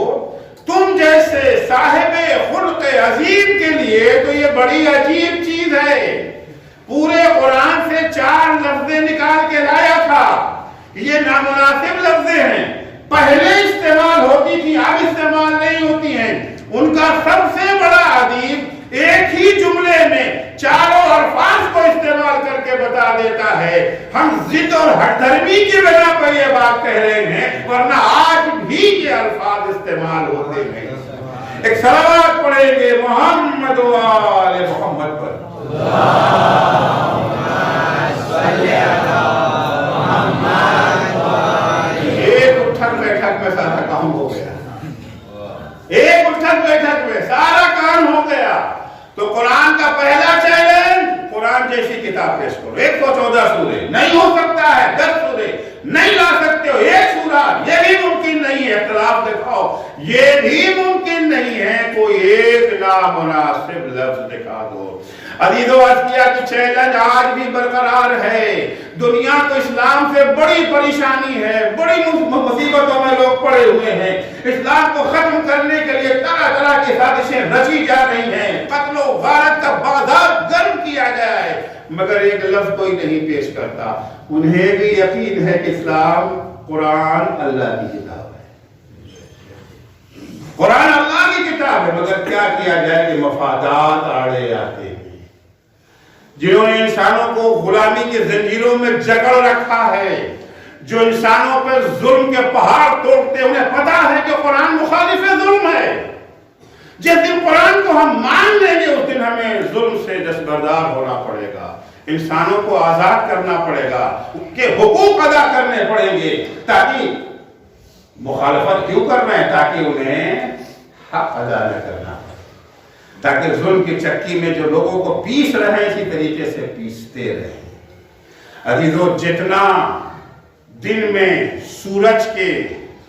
تم جیسے صاحب خلق عظیم کے لیے تو یہ بڑی عجیب چیز ہے۔ پورے قرآن سے 4 لفظیں نکال کے لایا تھا، یہ نامناسب لفظیں ہیں، پہلے استعمال ہوتی تھی اب استعمال نہیں ہوتی ہیں۔ ان کا سب سے بڑا ادیب ایک ہی جملے میں 4 الفاظ کو استعمال کر کے بتا بتا دیتا ہے ہم ضد اور ہٹ دھرمی کی بنا پر یہ بات کہہ رہے ہیں، ورنہ آج بھی یہ الفاظ استعمال ہوتے ہیں۔ ایک صلوات پڑھیں گے محمد و آل محمد پر۔ ایک اٹھک بیٹھک میں سارا کام ہو گیا، ایک اٹھک بیٹھک میں سارا کام ہو گیا۔ تو قرآن کا پہلا چیلنج، قرآن جیسی کتاب پیش کرو۔ 114 سورے نہیں ہو سکتا ہے، 10 سورے نہیں لا سکتے ہو، ایک سورہ یہ بھی ممکن نہیں ہے، اختلاف دکھاؤ یہ بھی ممکن نہیں ہے، کوئی ایک نامناسب لفظ دکھا دو۔ عزیزو ازکیہ کی چیلنج آج بھی برقرار ہے۔ دنیا کو اسلام سے بڑی پریشانی ہے، بڑی مصیبتوں میں لوگ پڑے ہوئے ہیں۔ اسلام کو ختم کرنے کے لیے طرح طرح کی سازشیں رچی جا رہی ہیں، قتل و غارت کا بازار گرم کیا گیا ہے، مگر ایک لفظ کوئی نہیں پیش کرتا۔ انہیں بھی یقین ہے کہ اسلام قرآن اللہ کی کتاب ہے، قرآن اللہ کی کتاب ہے، مگر کیا کیا جائے کہ مفادات آڑے آتے ہیں۔ جنہوں نے انسانوں کو غلامی کی زنجیروں میں جکڑ رکھا ہے، جو انسانوں پر ظلم کے پہاڑ توڑتے، انہیں پتا ہے کہ قرآن مخالف ظلم ہے۔ جس دن قرآن کو ہم مان لیں گے اس دن ہمیں ظلم سے دستبردار ہونا پڑے گا، انسانوں کو آزاد کرنا پڑے گا، ان کے حقوق ادا کرنے پڑیں گے۔ تاکہ مخالفت کیوں کر رہے ہیں؟ تاکہ انہیں حق ادا نہ کرنا پڑے، تاکہ ظلم کی چکی میں جو لوگوں کو پیس رہے ہیں اسی طریقے سے پیستے رہیں۔ عزیزو جتنا دن میں سورج کے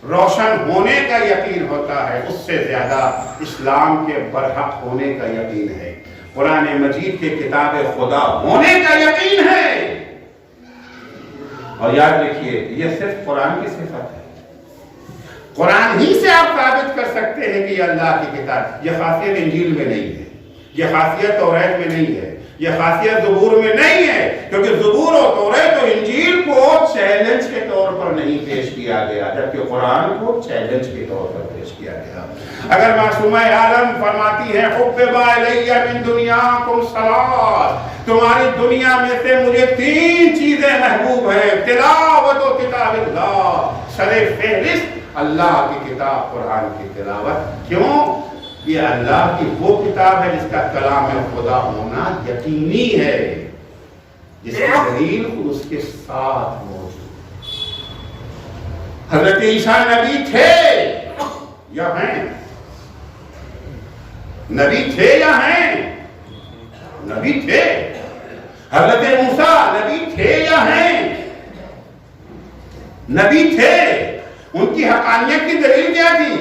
روشن ہونے کا یقین ہوتا ہے، اس سے زیادہ اسلام کے برحق ہونے کا یقین ہے، قرآن مجید کے کتاب خدا ہونے کا یقین ہے۔ اور یاد رکھیے یہ صرف قرآن کی صفت ہے، قرآن ہی سے آپ ثابت کر سکتے ہیں کہ یہ اللہ کی کتاب۔ یہ خاصیت انجیل میں نہیں ہے، یہ خاصیت توریت میں نہیں ہے، یہ خاصیت زبور میں نہیں ہے، کیونکہ زبور اور توریت اور انجیل کو چیلنج کے طور پر نہیں پیش کیا گیا، جبکہ قرآن کو چیلنج کے طور پر پیش کیا گیا۔ اگر معصومہ عالم فرماتی ہے حُبِّبَ إِلَيَّ مِن دُنْيَاكُمْ ثَلَاثٌ، تمہاری دنیا میں سے مجھے 3 چیزیں محبوب ہیں، تلاوت و کتاب اللہ، سر فہرست اللہ کی کتاب قرآن کی تلاوت۔ کیوں؟ یہ اللہ کی وہ کتاب ہے جس کا کلام خدا ہونا یقینی ہے، جس کی دلیل اس کے ساتھ موجود۔ حضرت عیسیٰ نبی تھے یا ہیں؟ نبی تھے یا ہیں؟ نبی تھے۔ حضرت موسیٰ نبی تھے یا ہیں؟ نبی تھے۔ ان کی حقانیت کی دلیل کیا تھی؟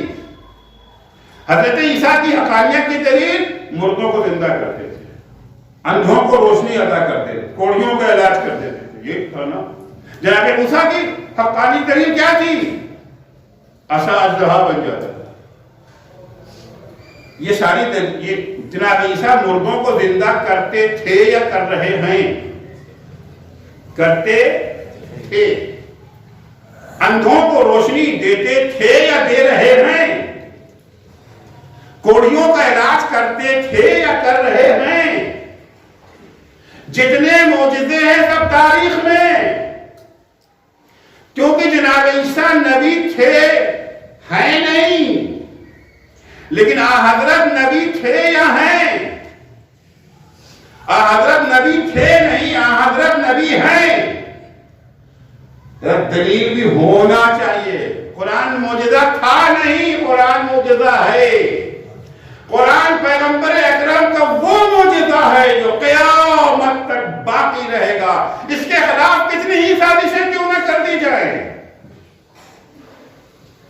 حضرت عیسیٰ کی حقانیت کی دلیل مردوں کو زندہ کرتے تھے، اندھوں کو روشنی عطا کرتے تھے، کوڑیوں کا علاج کر دیتے تھے، یہ تھا نا۔ جناب موسیٰ کی حقانی دلیل کیا تھی؟ عصا اژدہا بن جاتا تھا۔ یہ ساری یہ جناب عیسیٰ مردوں کو زندہ کرتے تھے یا کر رہے ہیں؟ کرتے تھے۔ اندھوں کو روشنی دیتے تھے یا دے رہے ہیں؟ کوڑیوں کا علاج کرتے تھے یا کر رہے ہیں؟ جتنے معجزے ہیں سب تاریخ میں، کیونکہ جناب عیسیٰ نبی تھے ہیں نہیں، لیکن حضرت نبی تھے یا ہیں؟ حضرت نبی تھے نہیں، حضرت نبی ہیں۔ دلیل بھی ہونا چاہیے۔ قرآن معجزہ تھا نہیں، قرآن معجزہ ہے۔ قرآن پیغمبر اکرم کا وہ معجزہ ہے جو قیامت تک باقی رہے گا، اس کے خلاف کتنی ہی سازشیں کیوں نہ کر دی جائیں،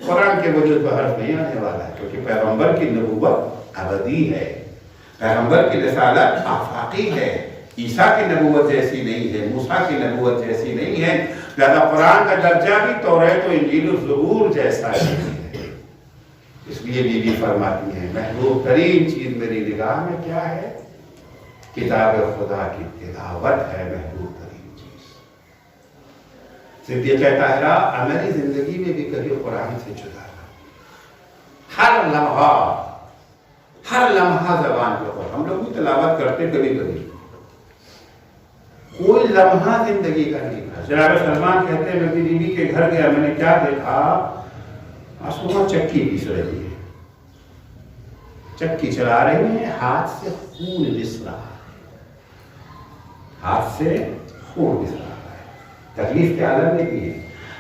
قرآن کے وجود پر حرف نہیں آنے والا ہے، کیونکہ پیغمبر کی نبوت ابدی ہے، پیغمبر کی رسالت آفاقی ہے، عیسیٰ کی نبوت جیسی نہیں ہے، موسیٰ کی نبوت جیسی نہیں ہے، لہذا قرآن کا درجہ بھی توریت و انجیل و زبور جیسا ہے۔ اس لیے بی بی فرماتی ہیں محبوب ترین چیز میری نگاہ میں کیا ہے؟ کتاب خدا کی تلاوت ہے محبوب ترین چیز۔ صدیقہ طاہرہ عملی زندگی میں بھی کبھی قرآن سے جدا نہ، ہر لمحہ زبان کے اوپر۔ ہم لوگ بھی تلاوت کرتے کبھی کبھی، کوئی لمحہ زندگی کا نہیں تھا. جناب سلمان کہتے ہیں میں اپنی بیوی کے گھر گیا, میں نے کیا دیکھا, معصومہ چکی پیس رہی ہے, چکی چلا رہی ہے, ہاتھ سے خون رس رہا ہے, ہاتھ سے خون رس رہا ہے. تکلیف کیا الگ نہیں ہے,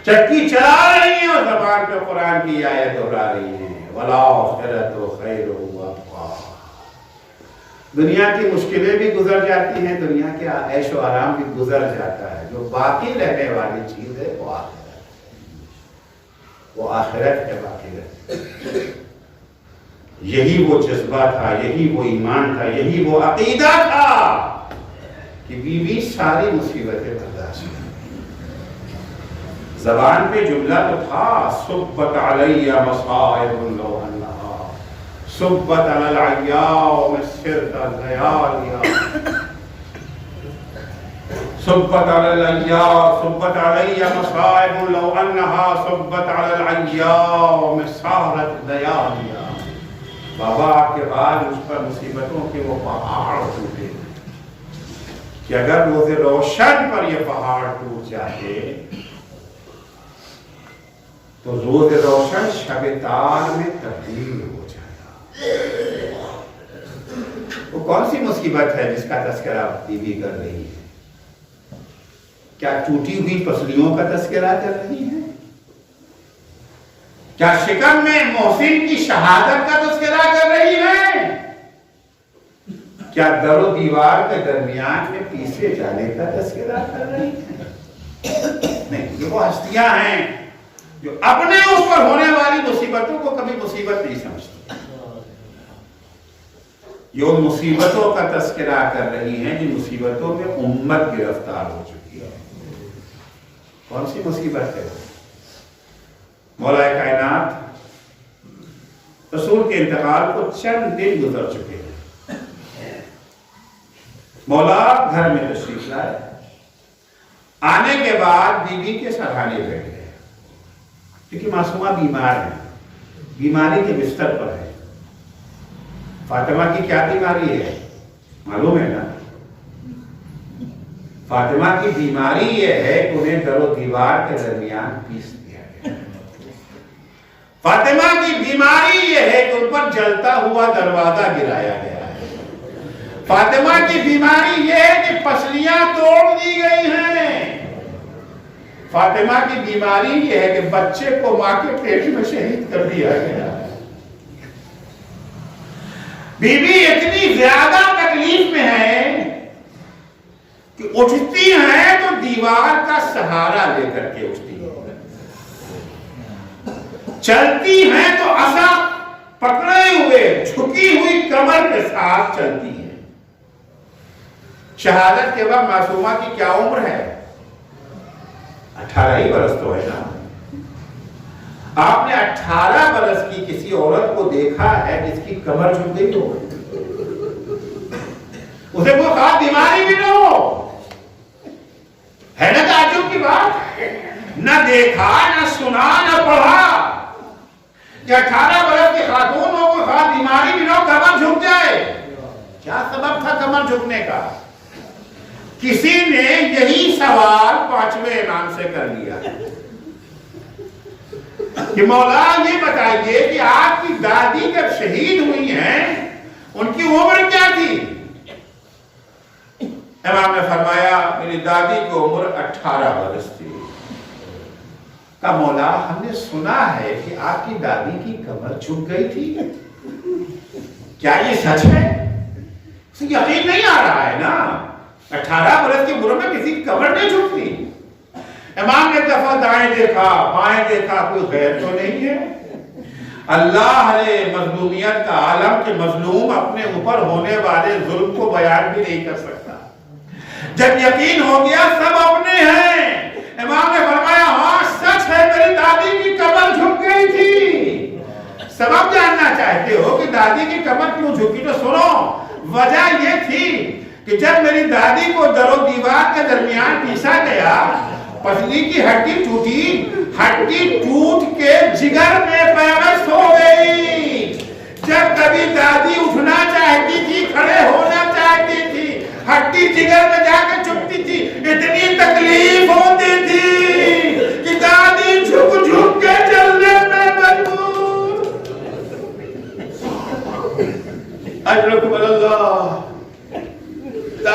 چکی چلا رہی ہیں اور زبان پہ قرآن کی آیت دہرا رہی ہیں, وَالْآخِرَةُ خَيْرٌ وَأَبْقَىٰ. دنیا کی مشکلیں بھی گزر جاتی ہیں, دنیا کے عیش و آرام بھی گزر جاتا ہے, جو باقی رہنے والی چیز ہے وہ آخرت ہے, وہ آخرت ہے باقی رہتی. یہی وہ جذبہ تھا, یہی وہ ایمان تھا, یہی وہ عقیدہ تھا کہ بیوی ساری مصیبتیں برداشت کرے. زبان پہ جملہ تو تھا, صبت علی مصائب لو انہا صبت علی العیاء مسرت اللیالیا, صبت علی العیاء صبت علی مصائب لو انہا صبت علی العیاء مسارت اللیالیا. بابا آپ کے بعد اس پر مصیبتوں کے وہ پہاڑ ٹوٹے کہ اگر روز روشن پر یہ پہاڑ ٹوٹ جاتے تو روز روشن شب تار میں تبدیل ہو جاتا. وہ کون سی مصیبت ہے جس کا تذکرہ بیوی کر رہی ہے؟ کیا ٹوٹی ہوئی پسلیوں کا تذکرہ کر رہی ہے؟ کیا شکم میں محسن کی شہادت کا تذکرہ کر رہی ہے؟ کیا در و دیوار کے درمیان میں پیسے جانے کا تذکرہ کر رہی ہے؟ نہیں, یہ وہ ہستیاں ہیں جو اپنے اوپر ہونے والی مصیبتوں کو کبھی مصیبت نہیں سمجھتی. یہ ان مصیبتوں کا تذکرہ کر رہی ہیں جن مصیبتوں میں امت گرفتار ہو چکی ہے. کون سی مصیبت ہے؟ مولا کائنات رسول کے انتقال کو چند دن گزر چکے ہیں. مولا گھر میں تشریف لائے, آنے کے بعد بیوی کے سرہانے بیٹھ گئے کیونکہ معصومہ بیمار ہے, بیماری کے بستر پر ہے. فاطمہ کی کیا بیماری ہے معلوم ہے نا؟ فاطمہ کی بیماری یہ ہے کہ انہیں در و دیوار کے درمیان پیس دیا گیا. فاطمہ کی بیماری یہ ہے کہ ان پر جلتا ہوا دروازہ گرایا گیا ہے. فاطمہ کی بیماری یہ ہے کہ پسلیاں توڑ دی گئی ہیں. فاطمہ کی بیماری یہ ہے کہ بچے کو ماں کے پیٹ میں شہید کر دیا گیا. بی بی اتنی زیادہ تکلیف میں ہے کہ اٹھتی ہیں تو دیوار کا سہارا لے کر کے اٹھتی ہے, چلتی ہیں تو عصا پکڑے ہوئے جھکی ہوئی کمر کے ساتھ چلتی ہیں. شہادت کے وقت معصومہ کی کیا عمر ہے؟ 18 ہی برس تو ہے نا. آپ نے 18 برس کی کسی عورت کو دیکھا ہے جس کی کمر جھک گئی ہو؟ اسے کوئی خاص بیماری بھی نہ ہو, ہے نا تعجب کی بات؟ نہ دیکھا, نہ سنا, نہ پڑھا کہ 18 برس کی خاتون ہو, کوئی خاص بیماری بھی نہ ہو, کمر جھک جائے. کیا سبب تھا کمر جھکنے کا؟ کسی نے یہی سوال 5ویں امام سے کر لیا کہ مولا یہ بتائیے کہ آپ کی دادی جب شہید ہوئی ہیں ان کی عمر کیا تھی؟ امام نے فرمایا میری دادی کی عمر 18 برس تھی. کہا مولا ہم نے سنا ہے کہ آپ کی دادی کی کمر جھک گئی تھی, کیا یہ سچ ہے؟ اسے یقین نہیں آ رہا ہے نا, 18 برس کی عمر میں کسی کی کمر نہیں جھکتی. امام نے دفعہ دائیں دیکھا بائیں دیکھا, کوئی غیر تو نہیں ہے. اللہ نے مظلومیت کا عالم کے مظلوم اپنے اوپر ہونے والے ظلم کو بیان بھی نہیں کر سکتا. جب یقین ہو گیا سب اپنے ہیں, امام نے فرمایا ہاں سچ ہے میری دادی کی کمر جھک گئی تھی. سبب جاننا چاہتے ہو کہ دادی کی کمر کیوں جھکی؟ تو سنو, وجہ یہ تھی کہ جب میری دادی کو در و دیوار کے درمیان پیسا گیا, پسلی کی ہڈی ٹوٹی, ہڈی ٹوٹ کے جگر میں پیوست ہو گئی. جب کبھی دادی اٹھنا چاہتی تھی, کھڑے ہونا چاہتی تھی, ہڈی جگر میں جا کے چپتی تھی,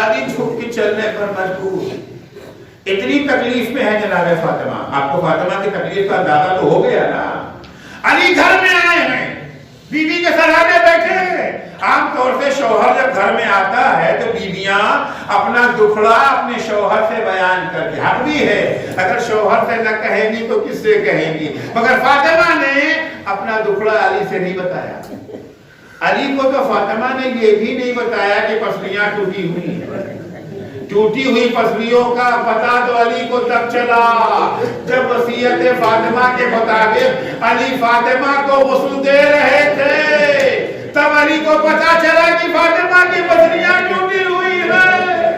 علی جھک کے چلنے پر مجبور. اتنی تکلیف میں ہے جناب فاطمہ. آپ کو فاطمہ کی تکلیف کا اندازہ تو ہو گیا نا. علی گھر میں آئے ہیں, بیوی کے سرانے بیٹھے ہیں. عام طور سے شوہر جب گھر میں آتا ہے تو بیویاں اپنا دکھڑا اپنے شوہر سے بیان کرتی. حق بھی ہے, اگر شوہر سے نہ کہیں گی تو کس سے کہیں گی, مگر فاطمہ نے اپنا دکھڑا علی سے نہیں بتایا. علی کو تو فاطمہ نے یہ بھی نہیں بتایا کہ پسلیاں ٹوٹی ہوئی ہیں. ٹوٹی ہوئی پسلیوں کا پتہ تو علی کو تب چلا جب وصیت فاطمہ کے مطابق علی فاطمہ کو غسل دے رہے تھے. تب علی کو پتہ چلا کہ فاطمہ کی پسلیاں ٹوٹی ہوئی ہیں.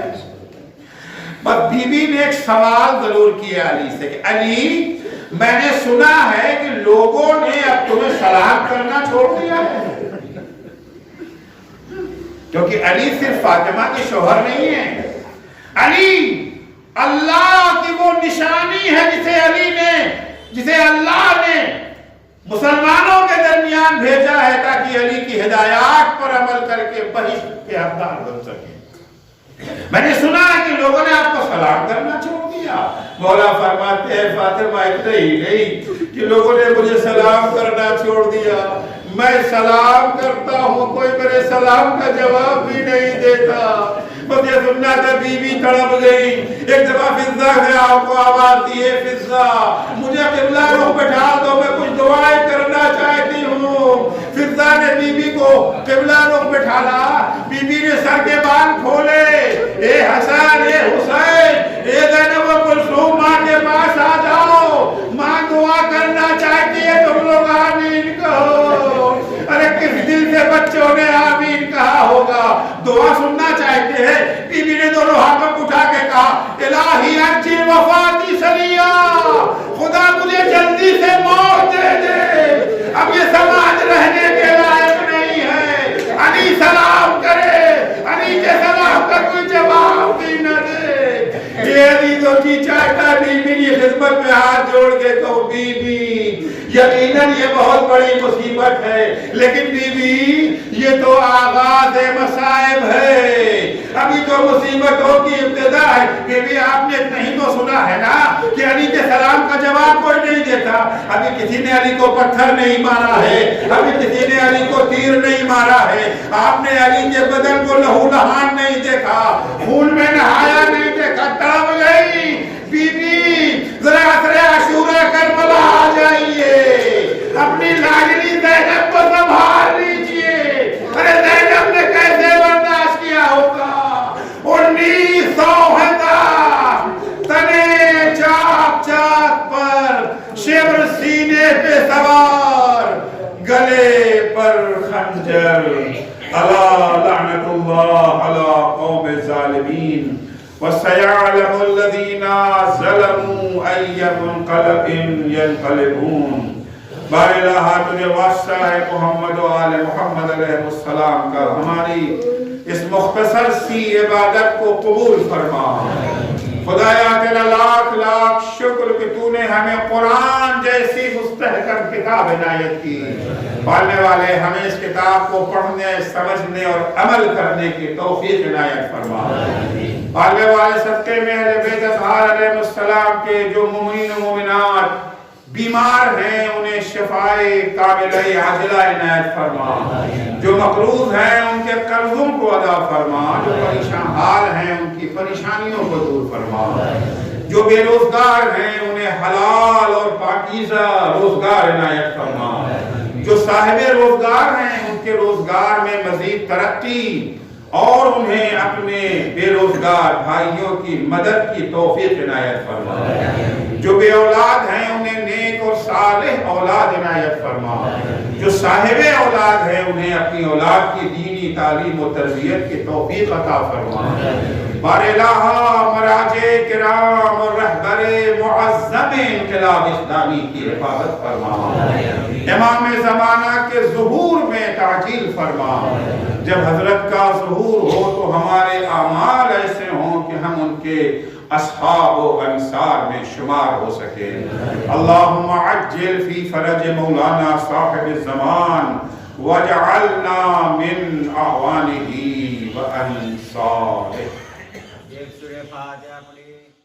بس بیوی نے ایک سوال ضرور کیا علی سے کہ علی, میں نے سنا ہے کہ لوگوں نے اب تمہیں سلام کرنا چھوڑ دیا ہے. کیونکہ علی صرف فاطمہ کے شوہر نہیں ہیں. علی اللہ کی وہ نشانی ہے جسے اللہ نے مسلمانوں کے درمیان بھیجا ہے تاکہ علی کی ہدایات پر عمل کر کے بہشت کے حقدار بن سکے. میں نے سنا ہے کہ لوگوں نے آپ کو سلام کرنا چھوڑ دیا. مولا فرماتے ہیں فاطمہ اتنا ہی نہیں کہ لوگوں نے مجھے سلام کرنا چھوڑ دیا, میں سلام کرتا ہوں کوئی میرے سلام کا جواب بھی نہیں دیتا. مجھے سننا تھا, بیوی تڑپ گئی. ایک دفعہ فضا سے آپ کو آواز دی ہے, فضا مجھے قبلہ رخ بٹھا دو, میں کچھ دعائیں کرنا چاہتی ہوں. فضا نے بیوی کو قبلہ رخ بٹھالا. بیوی نے سر کے بال کھولے. اے حسن, اے حسین, اے زینب و کلثوم, ماں کے پاس آ جاؤ, ماں دعا کرنا چاہتی ہے, تم لوگ آمین کہو. ارے کس دل سے بچوں نے آمین کہا ہوگا, دعا سننا چاہتے ہیں. بی بی نے دونوں ہاتھوں اٹھا کے کہا الہی عجل وفاتی سریع, خدا مجھے جلدی سے موت دے دے, اب یہ سماج رہنے کے لائق نہیں ہے. علی سلام کرے, علی کے سلام کا کوئی جواب بھی نہ دے. یہ علی تو جی چاہتا بی بی کی خدمت میں ہاتھ جوڑ کے کہو بی بی یقیناً یہ بہت بڑی مصیبت ہے, لیکن بی بی یہ تو آغاز مصائب ہے, ابھی تو مصیبتوں کی ابتدا ہے. بی بی آپ نے نہیں تو سنا ہے نا کہ علی کے سلام کا جواب کوئی نہیں دیتا. ابھی کسی نے علی کو پتھر نہیں مارا ہے, ابھی کسی نے علی کو تیر نہیں مارا ہے, آپ نے علی کے بدن کو لہو لہان نہیں دیکھا, خون میں نہایا نہیں دیکھا. تڑپ گئی بی بی, ذرا اثر عاشورہ کربلا آ جائیے, اپنی لاڈلی زینب کو سنبھال لیجیے. ارے زینب نے کیسے برداشت کیا ہوگا 1900 تنے چاک چاک پر, شبر سینے پہ سوار, گلے پر خنجر. الا لعنت اللہ علی قوم الظالمین وَسَيَعْلَمُ الَّذِينَ ظَلَمُوا أَيَّ مُنْقَلَبٍ يَنْقَلِبُونَ. بار الہ تجھے واسطہ ہے محمد و آل محمد علیہ السلام کا, ہماری اس مختصر سی عبادت کو قبول فرما. خدایا تیرا لاکھ لاکھ شکر کہ تو نے ہمیں قرآن جیسی مستحکم کتاب عنایت کی. پڑھنے والے ہمیں اس کتاب کو پڑھنے, سمجھنے اور عمل کرنے کی توفیق عنایت فرما. پڑھنے والے صدقے میں اہل بیت اطہار علیہ السلام کے جو مومنین و مومنات بیمار ہیں انہیں شفائے کاملہ عاجلہ عنایت فرما. جو مقروض ہیں ان کے قرضوں کو ادا فرما. جو پریشان حال ہیں ان کی پریشانیوں کو دور فرما. جو بے روزگار ہیں انہیں حلال اور پاکیزہ روزگار عنایت فرما. جو صاحب روزگار ہیں ان کے روزگار میں مزید ترقی اور انہیں اپنے بے روزگار بھائیوں کی مدد کی توفیق عنایت فرما. جو بے اولاد ہیں انہیں نیک اور صالح اولاد عنایت فرما. جو صاحب اولاد ہیں انہیں اپنی اولاد کی دینی تعلیم و تربیت کی توفیق عطا فرما. بار الہ مراجع کرام اور رہبر معظم انقلاب اسلامی کی حفاظت فرما. امام زمانہ کے ظہور میں تعجیل فرما. جب حضرت کا ظہور ہو تو ہمارے اعمال ایسے ہوں کہ ہم ان کے اصحاب و انصار میں شمار ہو سکے. اللہم عجل فی فرج مولانا صاحب الزمان واجعلنا من اعوانہ و انصارہ. ایک سورہ فاتحہ پڑھی.